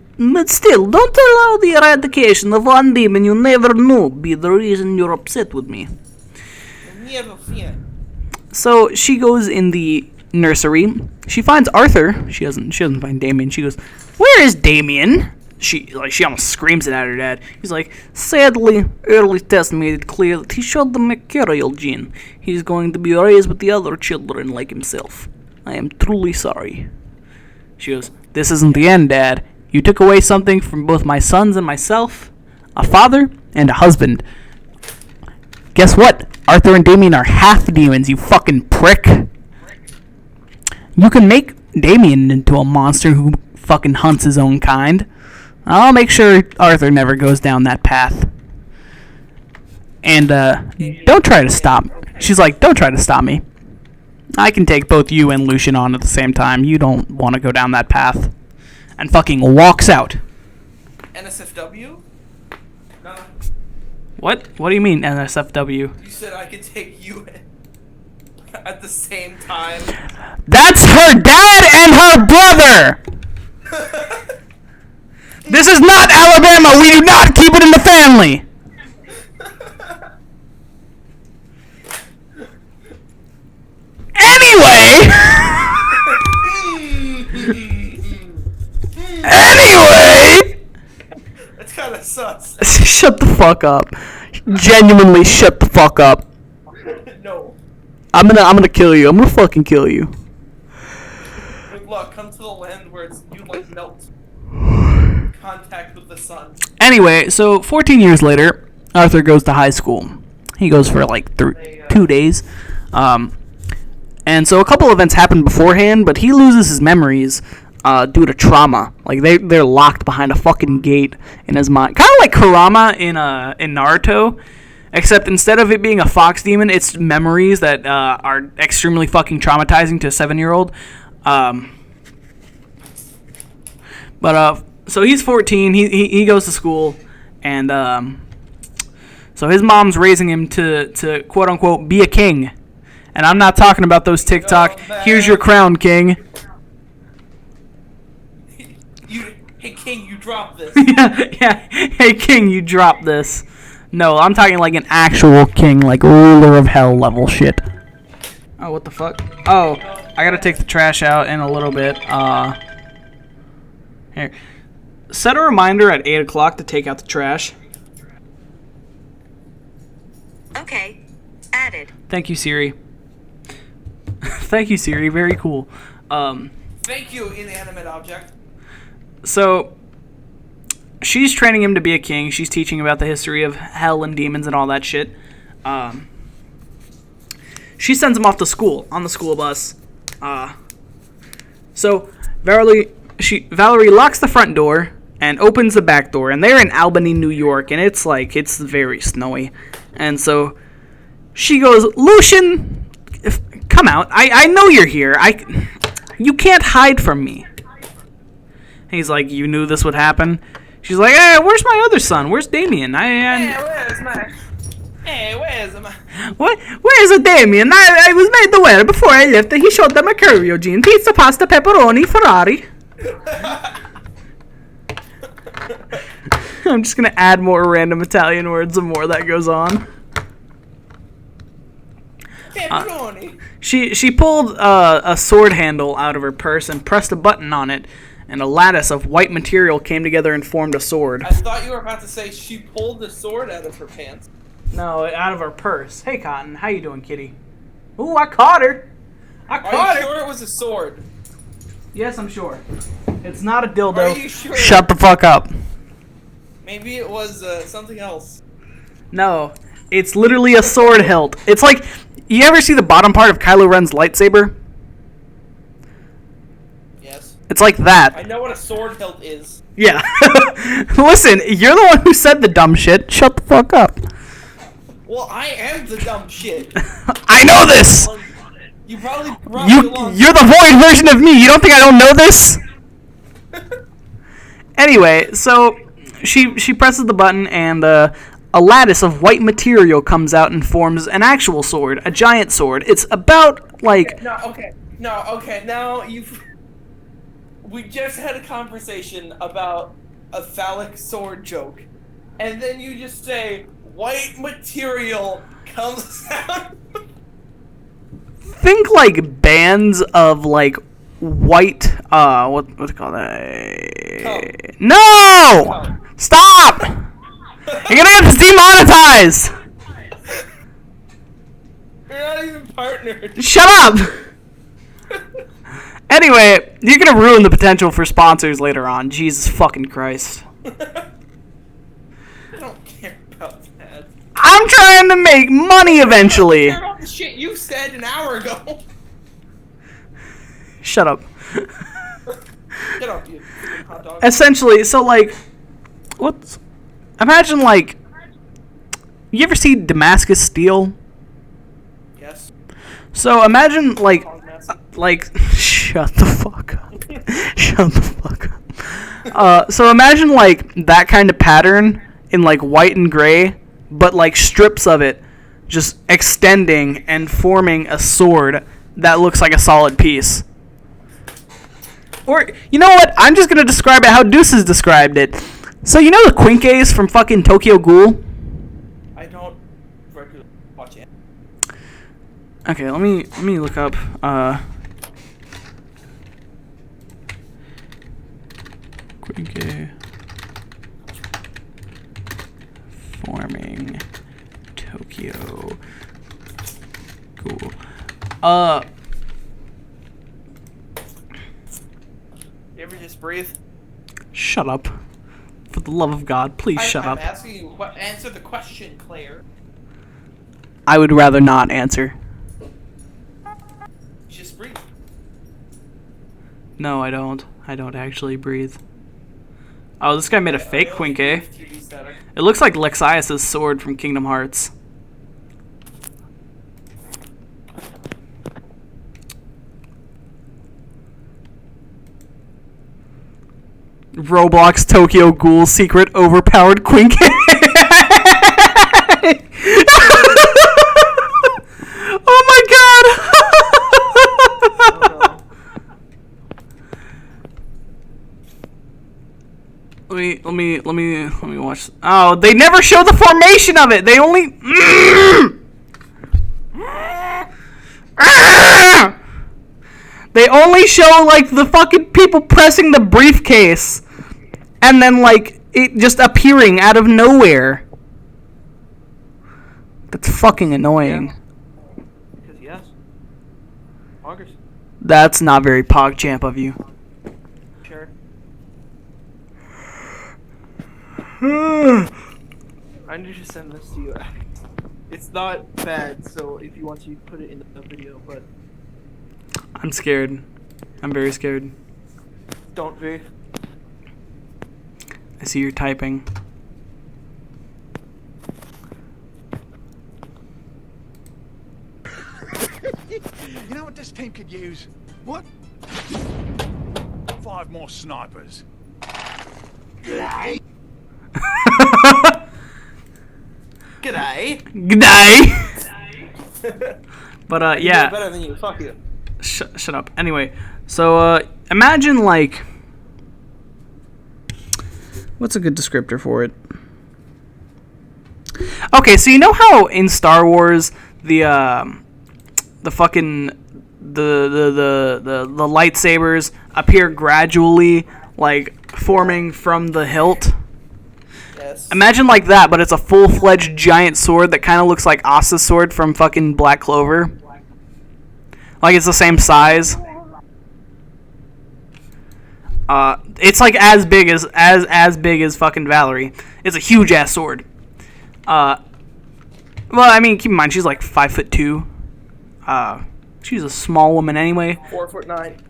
still, don't allow the eradication of one demon you never knew be the reason you're upset with me. So she goes in the nursery. She finds Arthur. She doesn't find Damien. She goes, where is Damien? She almost screams it at her dad. He's like, sadly, early tests made it clear that he showed the mercurial gene. He's going to be raised with the other children like himself. I am truly sorry. She goes, this isn't the end, Dad. You took away something from both my sons and myself. A father and a husband. Guess what? Arthur and Damien are half demons, you fucking prick. You can make Damien into a monster who fucking hunts his own kind. I'll make sure Arthur never goes down that path. And, don't try to stop. She's like, don't try to stop me. I can take both you and Lucian on at the same time. You don't want to go down that path. And fucking walks out. NSFW? No. What? What do you mean, NSFW? You said I could take you at the same time. That's her dad and her brother! This is not Alabama. We do not keep it in the family. Anyway. That's kind of sus. Shut the fuck up. Genuinely shut the fuck up. No. I'm gonna kill you. I'm gonna fucking kill you. Good luck. Come to the land where you like melt. Contact with the sun. Anyway, so 14 years later, Arthur goes to high school. He goes for like 2 days. And so a couple events happen beforehand, but he loses his memories due to trauma. Like they're locked behind a fucking gate in his mind. Kind of like Kurama in Naruto, except instead of it being a fox demon, it's memories that are extremely fucking traumatizing to a 7-year-old. So he's 14. He goes to school, and so his mom's raising him to quote unquote be a king. And I'm not talking about those TikTok. Here's your crown, king. Hey king, you drop this. yeah. Hey king, you drop this. No, I'm talking like an actual king, like ruler of hell level shit. Oh, what the fuck? Oh, I gotta take the trash out in a little bit. Here. Set a reminder at 8 o'clock to take out the trash. Okay. Added. Thank you, Siri. Thank you, Siri. Very cool. Thank you, inanimate object. So, she's training him to be a king. She's teaching about the history of hell and demons and all that shit. She sends him off to school on the school bus. So, Valerie locks the front door and opens the back door. And they're in Albany, New York, and it's very snowy. And so, she goes, Lucian, come out. I know you're here. You can't hide from me. He's like, you knew this would happen? She's like, hey, where's my other son? Where's Damien? Where's my... Where's Damien? I was made aware before I left that he showed them a mercurial gene. Pizza, pasta, pepperoni, Ferrari. I'm just going to add more random Italian words the more that goes on. Pepperoni. She pulled a sword handle out of her purse and pressed a button on it, and a lattice of white material came together and formed a sword. I thought you were about to say she pulled the sword out of her pants. No, out of her purse. Hey, Cotton, how you doing, kitty? Ooh, I caught her. Are you sure it was a sword? Yes, I'm sure. It's not a dildo. Are you sure? Shut the fuck up. Maybe it was something else. No, it's literally a sword hilt. It's like, you ever see the bottom part of Kylo Ren's lightsaber? Yes. It's like that. I know what a sword hilt is. Yeah. Listen, you're the one who said the dumb shit. Shut the fuck up. Well, I am the dumb shit. I know this! You probably brought me along. You're the void version of me. You don't think I don't know this? Anyway, so she presses the button and a lattice of white material comes out and forms an actual sword, a giant sword. It's about like... Okay. Now we just had a conversation about a phallic sword joke, and then you just say white material comes out. Think like bands of like white what's it called? No! Come. Stop! You're gonna get us demonetized! You're not even partnered. Shut up! Anyway, you're gonna ruin the potential for sponsors later on. Jesus fucking Christ. I don't care about that. I'm trying to make money eventually. I don't care about the shit you said an hour ago. Shut up. Get up, you fucking hot dog. Essentially, so like, what's... Imagine like, you ever see Damascus Steel? Yes. So imagine like, shut the fuck up. Shut the fuck up. So imagine like that kind of pattern in like white and gray, but like strips of it just extending and forming a sword that looks like a solid piece. Or, you know what? I'm just gonna describe it how Deuces described it. So you know the Quinkes from fucking Tokyo Ghoul? I don't regularly watch it. Okay, let me look up Quinke forming Tokyo Ghoul. You ever just breathe? Shut up. For the love of God, please shut I'm up. asking you, answer the question, Claire. I would rather not answer. Just breathe. No, I don't. I don't actually breathe. Oh, this guy made a fake Quinke. It looks like Lexias' sword from Kingdom Hearts. Roblox Tokyo Ghoul secret overpowered Quinke. Oh my god! Let me watch. Oh, they never show the formation of it. They only. They only show like the fucking people pressing the briefcase, and then like it just appearing out of nowhere. That's fucking annoying. Because yes. August. That's not very PogChamp of you. Sure. I need to send this to you. It's not bad, so if you want to put it in the video, but I'm scared. I'm very scared. don't be. I see you're typing. You know what this team could use? What? 5 more snipers. G'day. G'day. But yeah. Better than you. Fuck you. Shut up. Anyway, so imagine like, what's a good descriptor for it? Okay, so you know how in Star Wars the the fucking the lightsabers appear gradually, like forming from the hilt. Yes. Imagine like that, but it's a full-fledged giant sword that kind of looks like Asa's sword from fucking Black Clover. Like it's the same size. It's like as big as fucking Valerie. It's a huge ass sword. Well, I mean, keep in mind she's like 5'2". She's a small woman anyway. 4'9".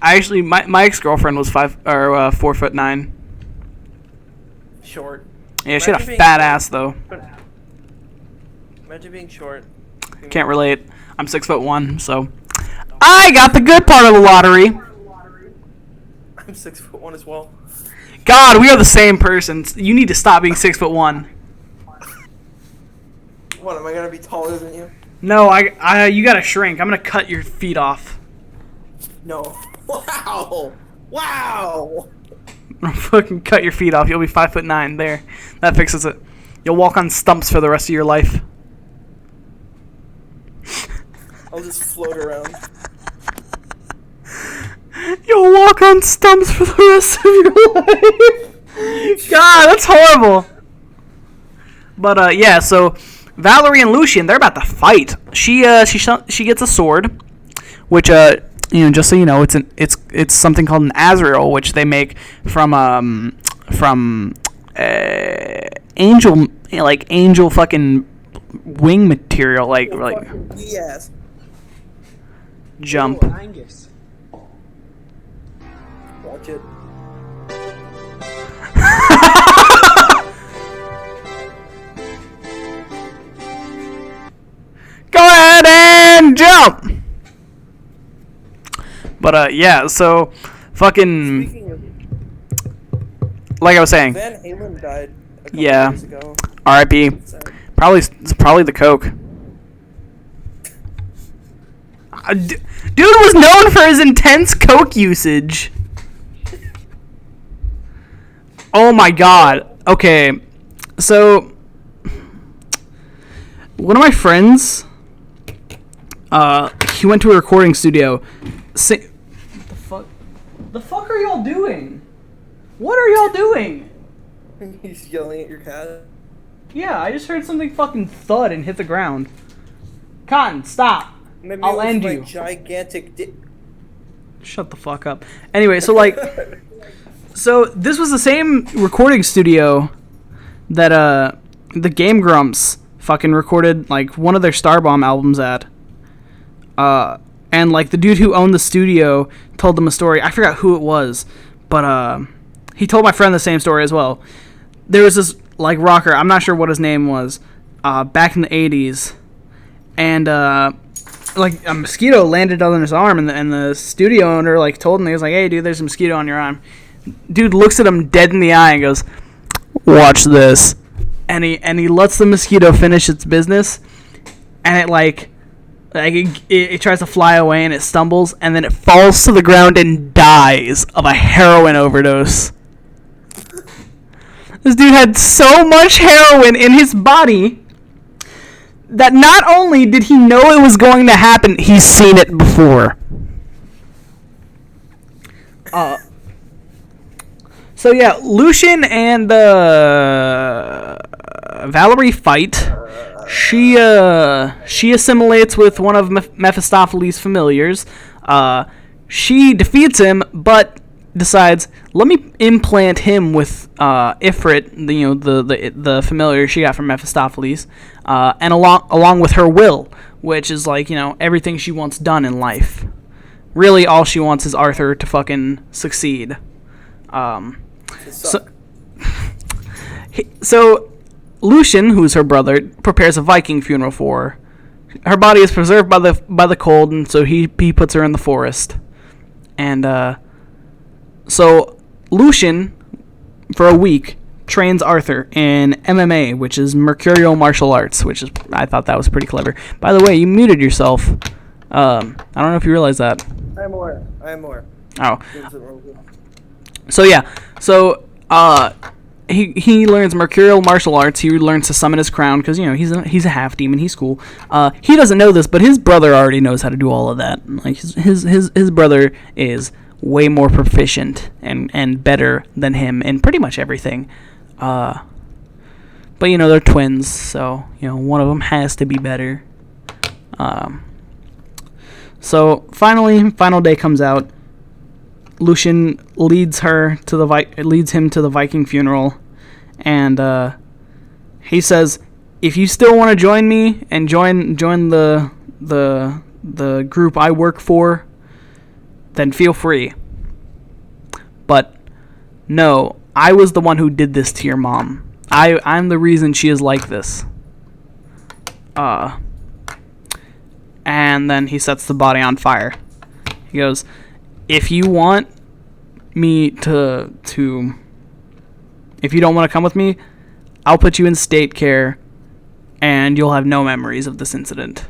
I actually, my ex-girlfriend was 4'9". Short. Yeah, she had a Imagine fat being- ass though. Imagine being short. Can't relate. I'm 6'1", so I got the good part of the lottery. I'm 6'1" as well. God, we are the same person. You need to stop being 6'1". What, am I gonna be taller than you? No, you gotta shrink. I'm gonna cut your feet off. No. Wow! Wow! I'll fucking cut your feet off. You'll be 5'9". There, that fixes it. You'll walk on stumps for the rest of your life. I'll just float around. You'll walk on stumps for the rest of your life. God, that's horrible. But yeah, so Valerie and Lucian, they're about to fight. She gets a sword, which just so you know, it's something called an Azrael, which they make from angel fucking wing material, like Yes. jump. Watch it. Go ahead and jump. But yeah, so fucking Speaking of, like I was saying, Van Halen died a couple Yeah. years ago. R.I.P. Sad. Probably the coke. Dude was known for his intense coke usage. Oh my god. Okay, so one of my friends, he went to a recording studio. The fuck are y'all doing? What are y'all doing? He's yelling at your cat. Yeah, I just heard something fucking thud and hit the ground. Cotton, stop. Maybe I'll it was end my you. gigantic dick. Shut the fuck up. Anyway, so like, so this was the same recording studio that the Game Grumps fucking recorded like one of their Starbomb albums at. And like the dude who owned the studio told them a story. I forgot who it was, but he told my friend the same story as well. There was this like rocker, I'm not sure what his name was, back in the 80s, and like a mosquito landed on his arm, and the studio owner like told him, he was like, "Hey dude, there's a mosquito on your arm." Dude looks at him dead in the eye and goes, "Watch this," and he lets the mosquito finish its business, and it tries to fly away and it stumbles and then it falls to the ground and dies of a heroin overdose. This dude had so much heroin in his body that not only did he know it was going to happen, he's seen it before. So yeah, Lucian and Valerie fight. She assimilates with one of Mephistopheles' familiars. She defeats him, but decides, let me implant him with Ifrit, the familiar she got from Mephistopheles, and along with her will, which is like, everything she wants done in life. Really, all she wants is Arthur to fucking succeed. So Lucian, who's her brother, prepares a Viking funeral for her. Her body is preserved by the cold, and so he puts her in the forest. And so Lucian, for a week, trains Arthur in MMA, which is mercurial martial arts, I thought that was pretty clever. By the way, you muted yourself. I don't know if you realize that. I'm aware. Oh. So yeah. So he learns mercurial martial arts. He learns to summon his crown because he's a half demon. He's cool. He doesn't know this, but his brother already knows how to do all of that. Like his brother is way more proficient and better than him in pretty much everything. But they're twins, so one of them has to be better. So final day comes out. Lucian leads him to the Viking funeral, and he says, "If you still want to join me and join the group I work for, then feel free. But no, I was the one who did this to your mom. I'm the reason she is like this." And then he sets the body on fire. He goes, "If you want me if you don't want to come with me, I'll put you in state care, and you'll have no memories of this incident."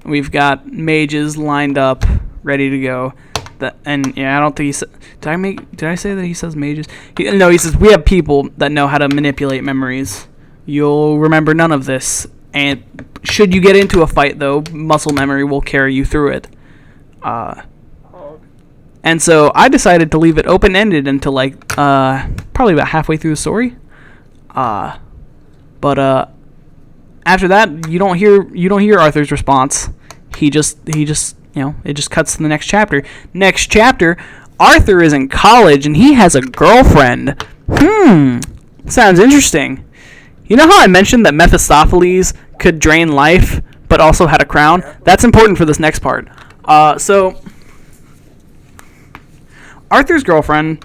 We've got mages lined up, ready to go. I don't think he said. Did I say that he says mages? No, he says we have people that know how to manipulate memories. You'll remember none of this, and should you get into a fight, though, muscle memory will carry you through it. And so I decided to leave it open-ended until probably about halfway through the story. But after that, you don't hear Arthur's response. He just it just cuts to the next chapter. Next chapter, Arthur is in college and he has a girlfriend. Sounds interesting. You know how I mentioned that Mephistopheles could drain life, but also had a crown? That's important for this next part. So Arthur's girlfriend,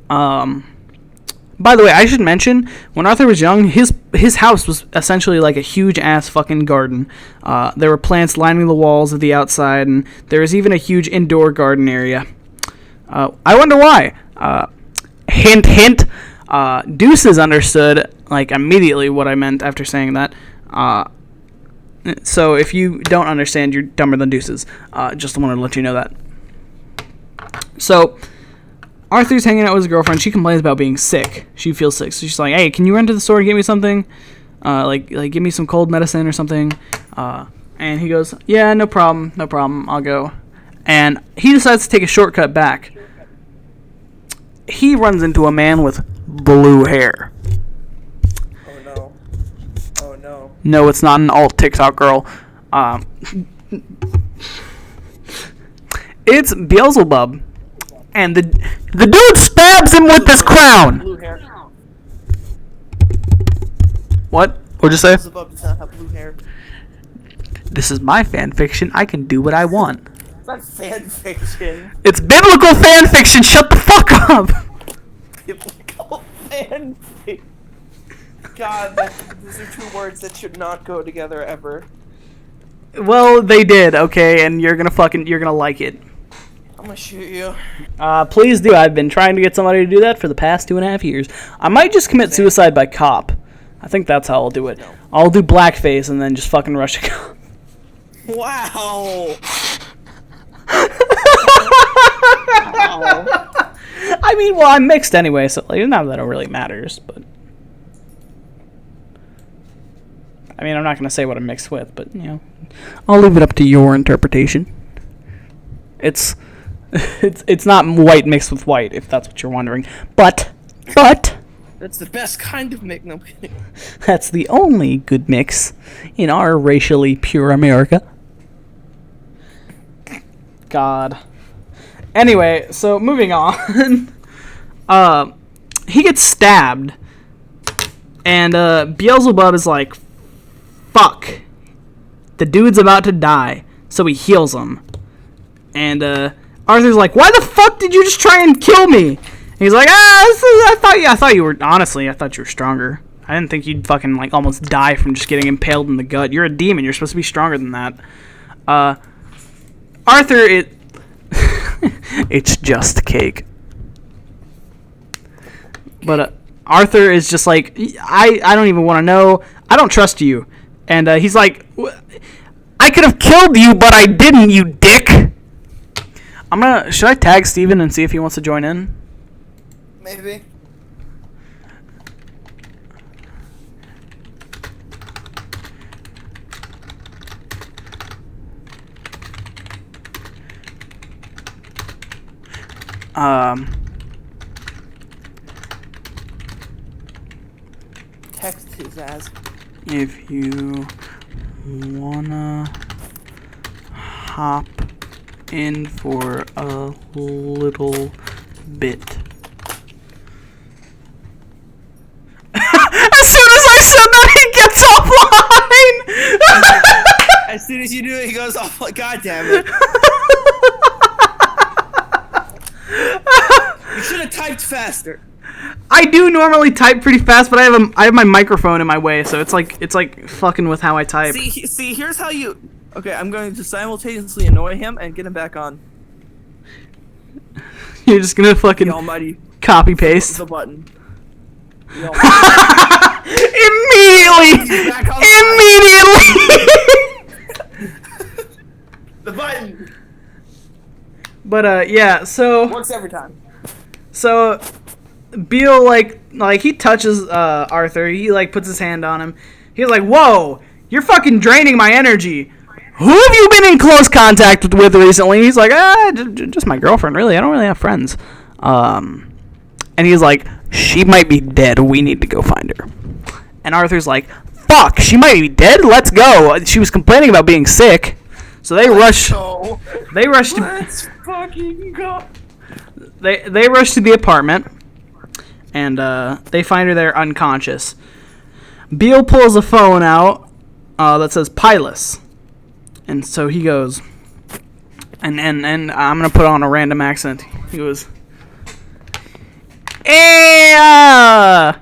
by the way, I should mention, when Arthur was young, his house was essentially like a huge ass fucking garden. There were plants lining the walls of the outside, and there was even a huge indoor garden area. I wonder why. Hint, hint. Deuces understood immediately what I meant after saying that. So if you don't understand, you're dumber than Deuces. Just wanted to let you know that. So Arthur's hanging out with his girlfriend. She complains about being sick. She feels sick. So she's like, "Hey, can you run to the store and get me something? Give me some cold medicine or something." And he goes, "Yeah, no problem. I'll go." And he decides to take a shortcut back. He runs into a man with blue hair. Oh no. No, it's not an alt TikTok girl. It's Beelzebub. And the dude stabs him with this crown. Blue hair. What? What'd you say? Beelzebub does not have blue hair. This is my fan fiction. I can do what I want. It's not fan fiction. It's biblical fan fiction. Shut the fuck up. Biblical fan fiction. God, those are two words that should not go together ever. Well, they did. Okay, and you're gonna like it. I'm gonna shoot you. Please do. I've been trying to get somebody to do that for the past 2.5 years. I might just commit suicide by cop. I think that's how I'll do it. No. I'll do blackface and then just fucking rush a cop. Wow. I mean, well, I'm mixed anyway, so not that it really matters, but I mean, I'm not gonna say what I'm mixed with, but I'll leave it up to your interpretation. It's not white mixed with white, if that's what you're wondering. But That's the best kind of mix. No, I'm kidding. That's the only good mix in our racially pure America. God. Anyway, so moving on. He gets stabbed, and Beelzebub is like, "Fuck, the dude's about to die," so he heals him. And Arthur's like, "Why the fuck did you just try and kill me?" And he's like, I thought you were, honestly, I thought you were stronger. I didn't think you'd fucking almost die from just getting impaled in the gut. You're a demon. You're supposed to be stronger than that. Arthur, it's just cake. But Arthur is just like, I don't even want to know. I don't trust you. And he's like, "I could have killed you, but I didn't, you dick." Should I tag Steven and see if he wants to join in? Maybe. Text his ass. If you wanna hop in for a little bit. As soon as I said that, he gets offline! As soon as you do it, he goes off. Like, God damn it! You should have typed faster. I do normally type pretty fast, but I have my microphone in my way, so it's like fucking with how I type. See, here's how you. Okay, I'm going to simultaneously annoy him and get him back on. You're just gonna fucking The almighty copy paste. the button. Immediately. Back on the button. But yeah, so Works every time. Beale like he touches Arthur. He like puts his hand on him. He's like, "Whoa, you're fucking draining my energy. Who have you been in close contact with recently?" He's like, just my girlfriend, really. I don't really have friends. And he's like, "She might be dead. We need to go find her." And Arthur's like, "Fuck, she might be dead? Let's go." She was complaining about being sick. So they rush. They rush to. Let's fucking go. They rush to the apartment, and they find her there unconscious. Beale pulls a phone out that says Pilus, and so he goes, and I'm gonna put on a random accent. He goes, "Hey,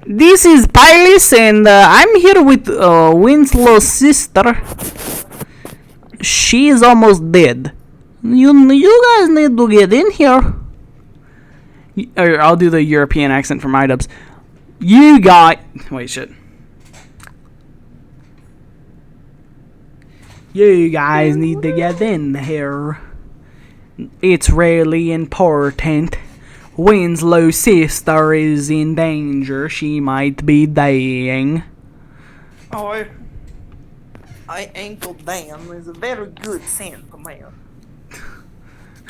this is Pilus, and I'm here with Winslow's sister. She is almost dead. You guys need to get in here." Or I'll do the European accent for my dubs. Wait, shit. You guys need to get in here. It's really important. Winslow's sister is in danger. She might be dying. Oh, I ankle down is a very good scent for man.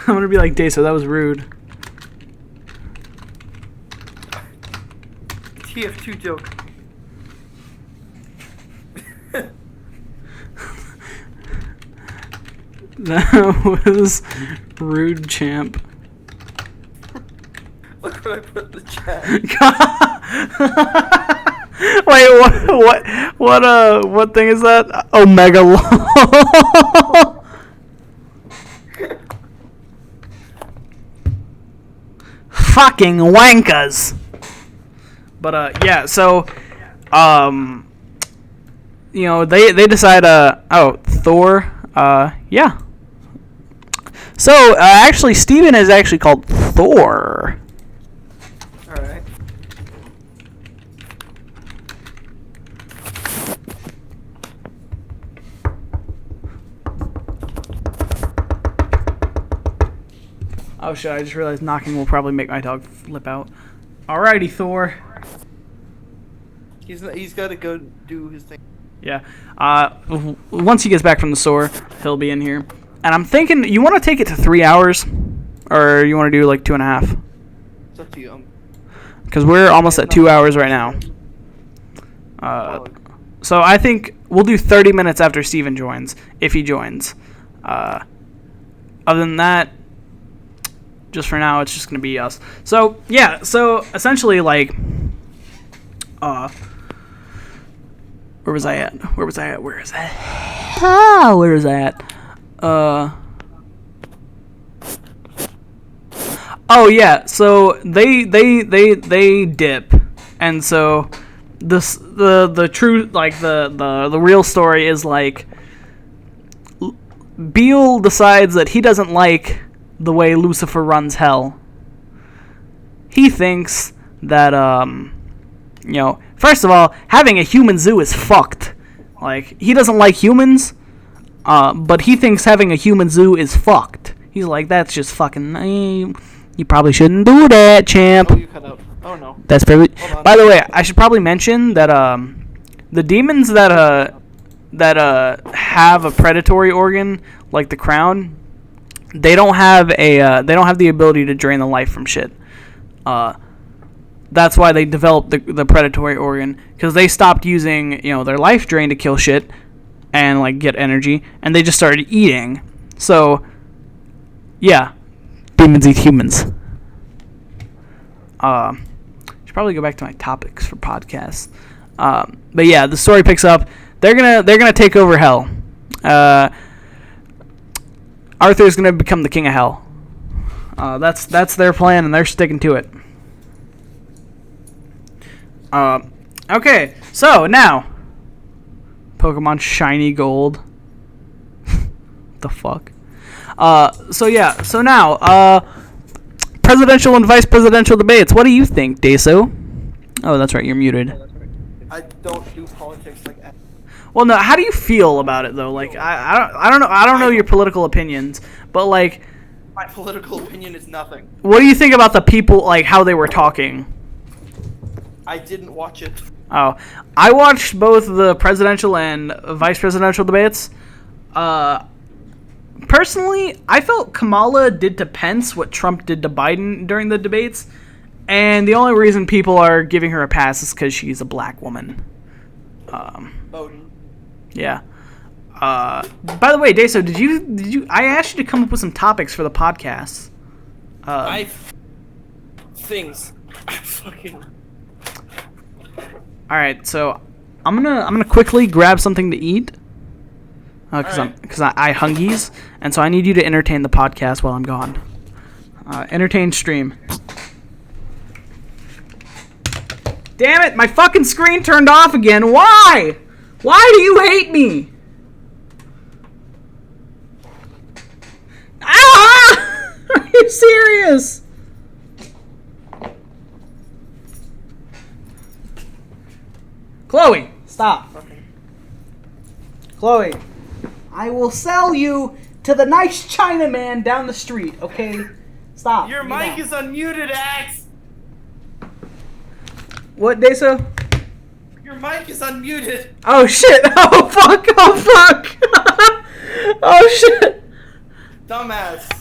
I'm gonna be like, Daso, that was rude. TF2 joke. That was rude, champ. Look what I put in the chat. Wait, what thing is that? Omega Law. Fucking wankers. But yeah, so they decide Thor, yeah. So actually Steven is actually called Thor. Alright. Oh shit, I just realized knocking will probably make my dog flip out. Alrighty, Thor. He's got to go do his thing. Yeah. Once he gets back from the store, he'll be in here. And I'm thinking, you want to take it to 3 hours? Or you want to do like 2.5? It's up to you. Because we're almost at 2 hours right now. So I think we'll do 30 minutes after Steven joins, if he joins. Other than that, just for now, it's just going to be us. So, yeah, so essentially, like, where was I at? Oh yeah, so they dip, and so the true, like the real story is like Beale decides that he doesn't like the way Lucifer runs hell. He thinks that first of all, having a human zoo is fucked. Like, he doesn't like humans, but he thinks having a human zoo is fucked. He's like, that's just fucking... You probably shouldn't do that, champ. Oh, you cut out. Oh, no. That's pretty... By the way, I should probably mention that the demons that have a predatory organ, like the crown, they don't have the ability to drain the life from shit. That's why they developed the predatory organ, because they stopped using their life drain to kill shit and like get energy, and they just started eating. So yeah, demons eat humans. Should probably go back to my topics for podcasts. But yeah, the story picks up. They're gonna take over hell. Arthur's gonna become the king of hell. That's their plan, and they're sticking to it. Okay, so now Pokemon Shiny Gold. The fuck? So now, presidential and vice presidential debates. What do you think, Daso? Oh, that's right, you're muted. I don't do politics like that. Well, no, how do you feel about it though? Like, I don't know your political opinions, but like, My political opinion is nothing. what do you think about the people, like how they were talking? I didn't watch it. Oh, I watched both the presidential and vice presidential debates. Personally, I felt Kamala did to Pence what Trump did to Biden during the debates, and the only reason people are giving her a pass is because she's a black woman. Bowden. Yeah. By the way, Daso, did you? I asked you to come up with some topics for the podcast. Things. Fucking. All right, so I'm gonna quickly grab something to eat. Because I hungies, and so I need you to entertain the podcast while I'm gone. Entertain stream. Damn it! My fucking screen turned off again. Why? Why do you hate me? Ah! Are you serious? Chloe, stop. Chloe, I will sell you to the nice Chinaman down the street, okay? Stop. Your mic is unmuted, Axe! What, Daso? Your mic is unmuted! Oh, shit. Oh, fuck. Oh, fuck. Oh, shit. Dumbass.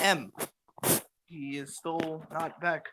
M. He is still not back.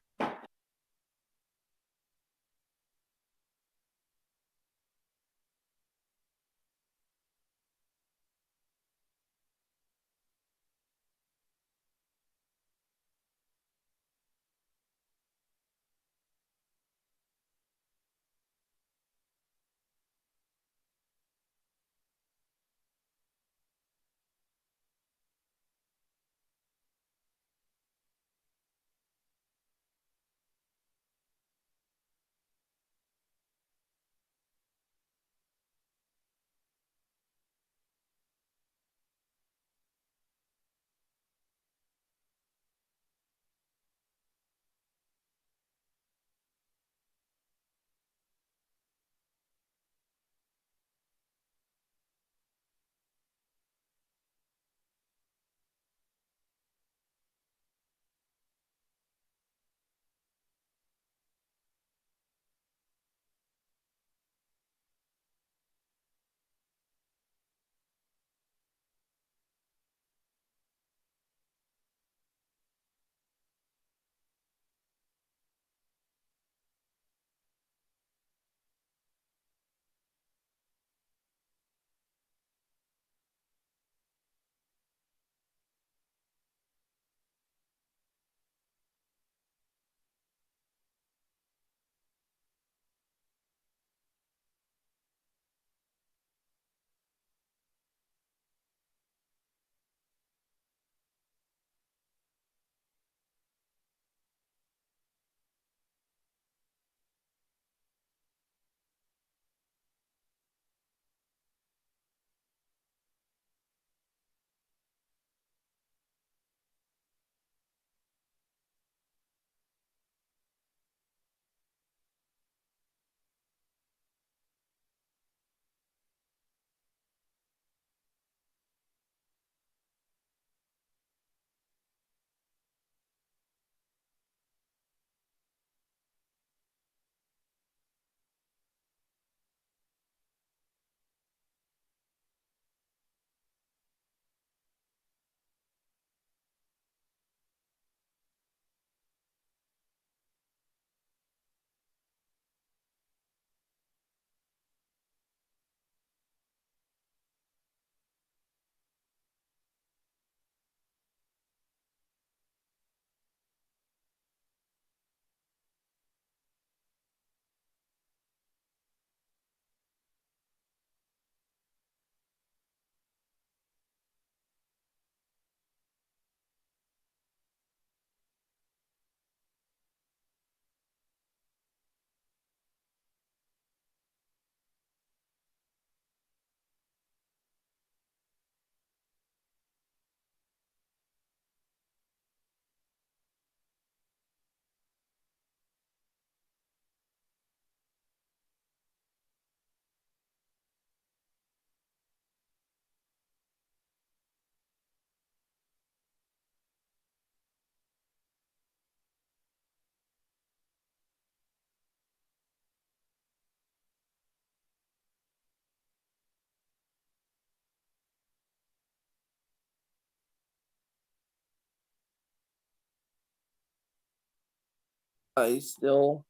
He's still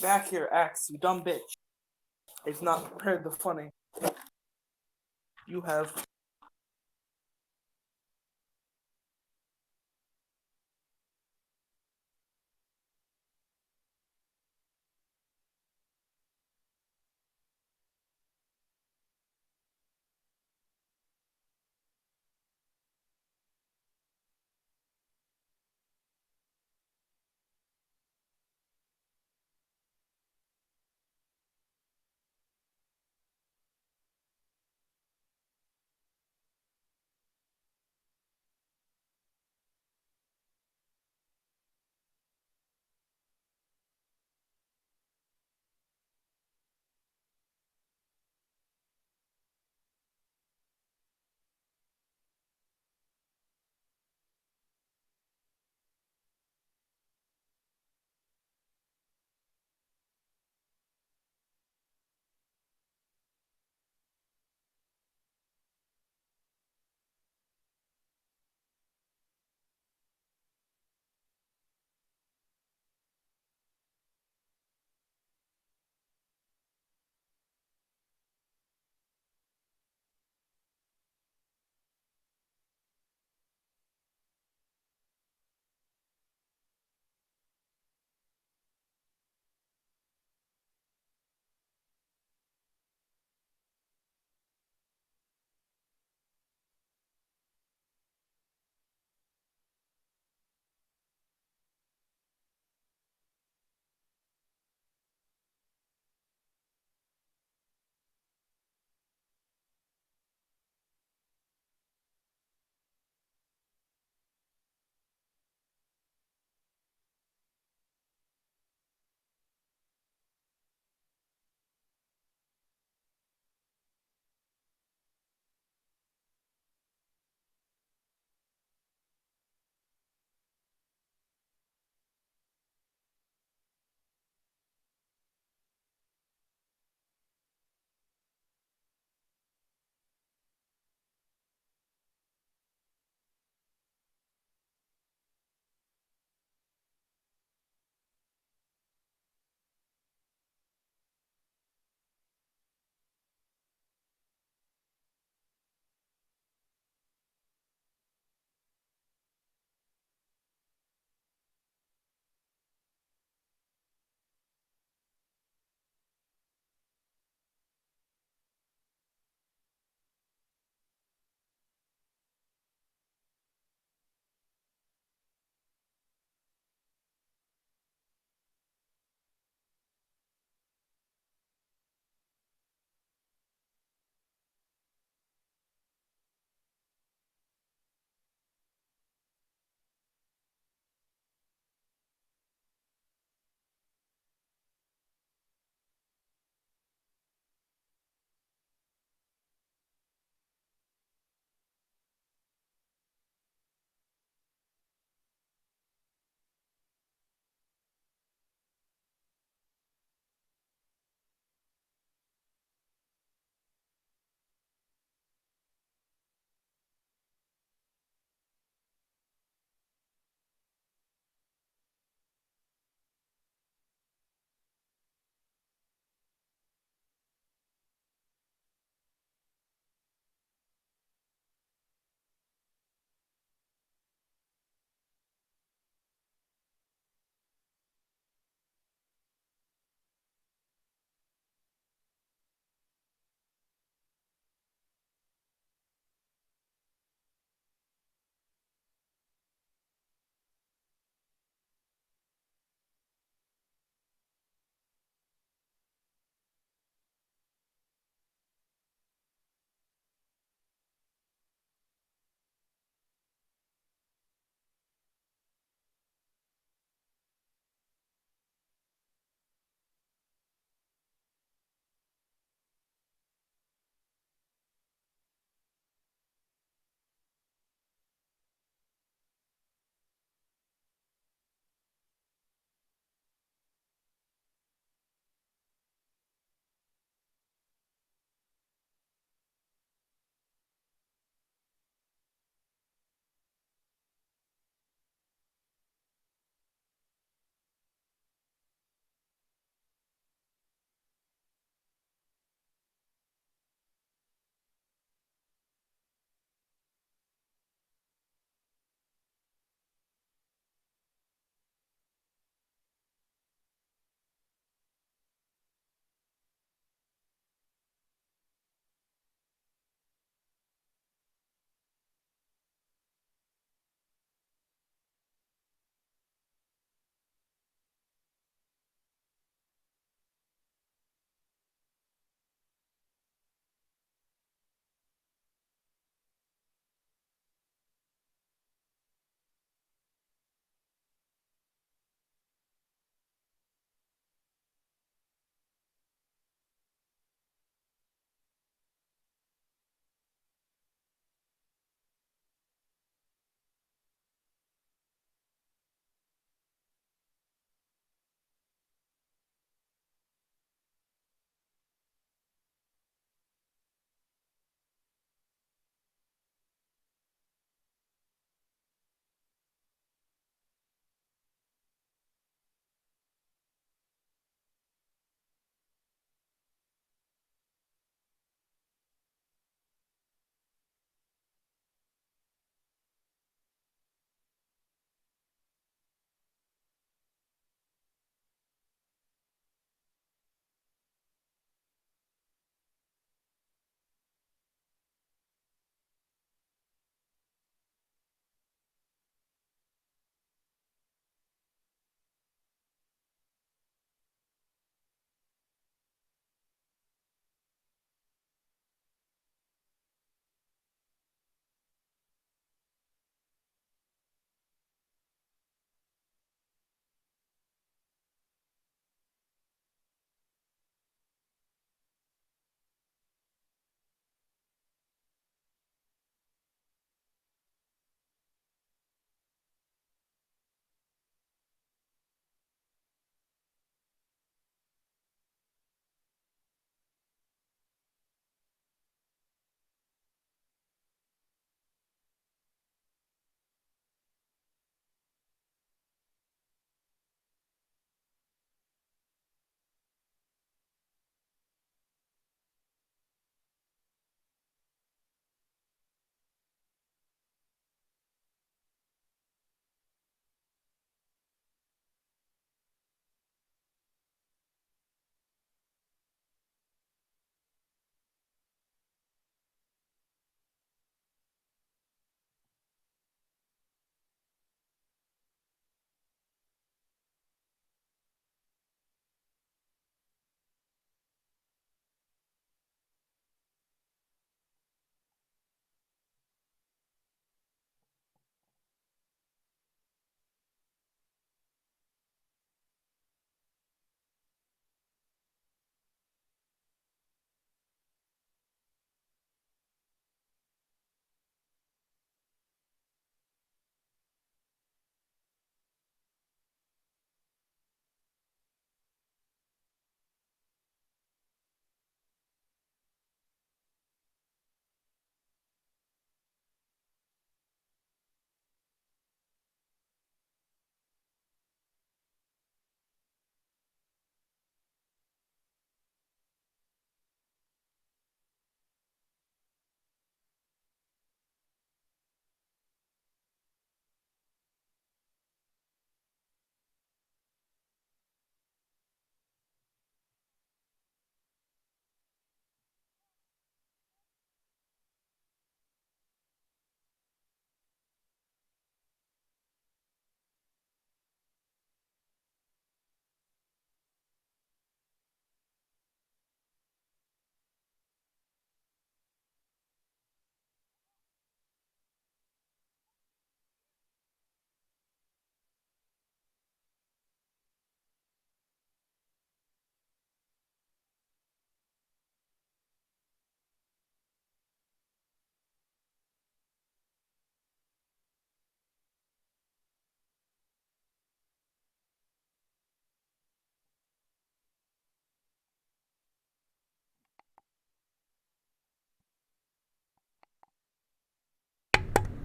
back here, Axe, you dumb bitch. It's not prepared the funny. You have.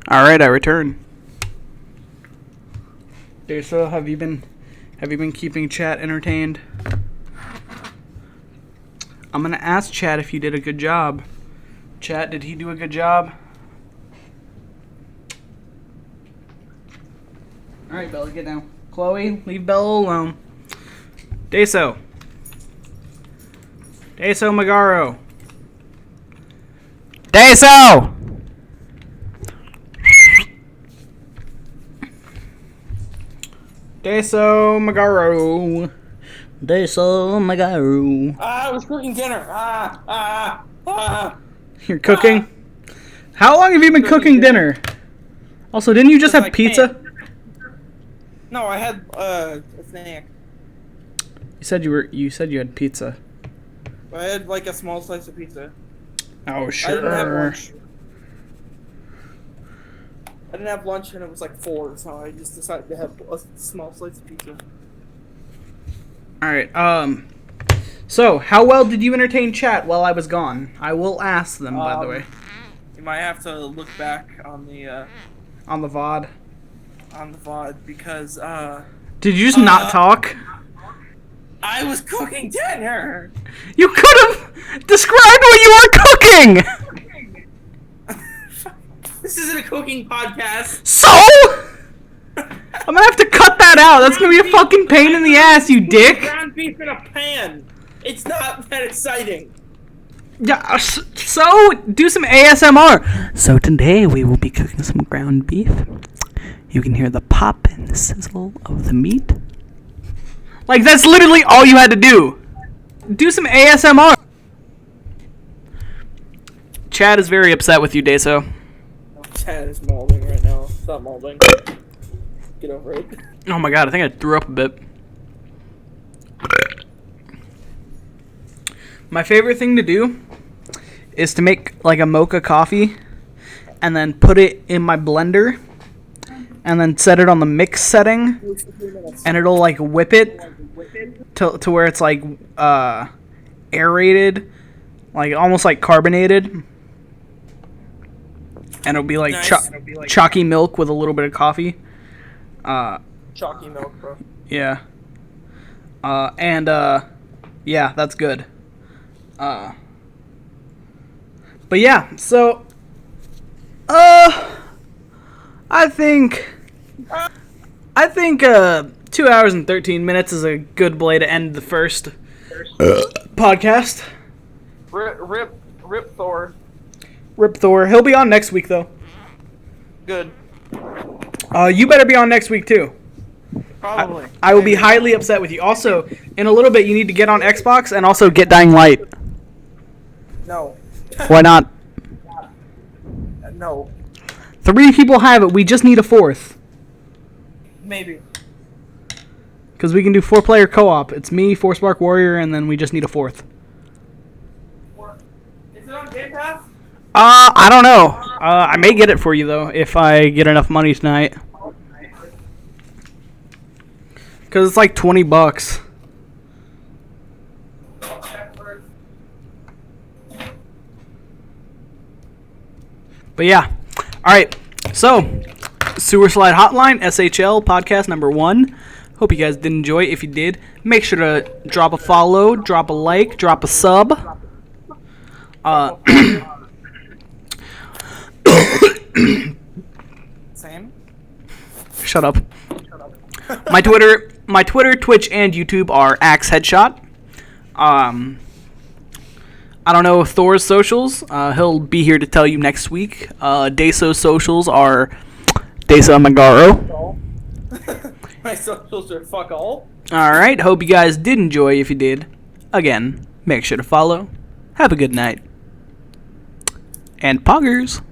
All right, I return. Daso, have you been keeping chat entertained? I'm gonna ask Chat if you did a good job. Chat, did he do a good job? All right, Bella, get down. Chloe, leave Bella alone. Daso. Daso Magaro. Daso! Daso Magaro. Daso Magaro. I was cooking dinner. You're cooking? How long have you been cooking dinner? Also, didn't you just Because have I pizza? can't. No, I had a snack. You said you had pizza. I had like a small slice of pizza. Oh, I didn't have lunch. I didn't have lunch and it was like 4, so I just decided to have a small slice of pizza. Alright, so, how well did you entertain chat while I was gone? I will ask them, by the way. You might have to look back on the On the VOD. Because Did you just not talk? I was cooking dinner. You could have described what you were cooking! This isn't a cooking podcast. So? I'm gonna have to cut that out. That's gonna be a fucking pain in the ass, you dick. Ground beef in a pan. It's not that exciting. Yeah, so do some ASMR. So today we will be cooking some ground beef. You can hear the pop and the sizzle of the meat. Like, that's literally all you had to do. Do some ASMR. Chad is very upset with you, Daso. Chad is molding right now. Stop molding. Get over it. Oh my god, I think I threw up a bit. My favorite thing to do is to make like a mocha coffee and then put it in my blender and then set it on the mix setting and it'll like whip it to where it's like aerated, like almost like carbonated, and it'll be like Nice. chalky milk with a little bit of coffee. Chalky milk, bro. Yeah. Yeah, that's good. But yeah, so I think 2 hours and 13 minutes is a good way to end the first podcast. Rip Thor. Rip Thor. He'll be on next week though. Good. You better be on next week too. Probably. I will be highly upset with you. Also, in a little bit, you need to get on Xbox and also get Dying Light. No. Why not? No. 3 people have it. We just need a 4th. Maybe. Because we can do 4-player co-op. It's me, Forcebark Warrior, and then we just need a 4th. Is it on Game Pass? I don't know. I may get it for you, though, if I get enough money tonight. Because it's like $20. But yeah. Alright. So, Sewerslide Hot-Line, SHL, podcast number 1. Hope you guys did enjoy. If you did, make sure to drop a follow, drop a like, drop a sub. Same. Shut up. My Twitter, Twitch, and YouTube are Axe Headshot. I don't know Thor's socials. He'll be here to tell you next week. Daso's socials are Daso Magaro. My socials are fuck all. Alright, hope you guys did enjoy. If you did, again, make sure to follow. Have a good night. And poggers.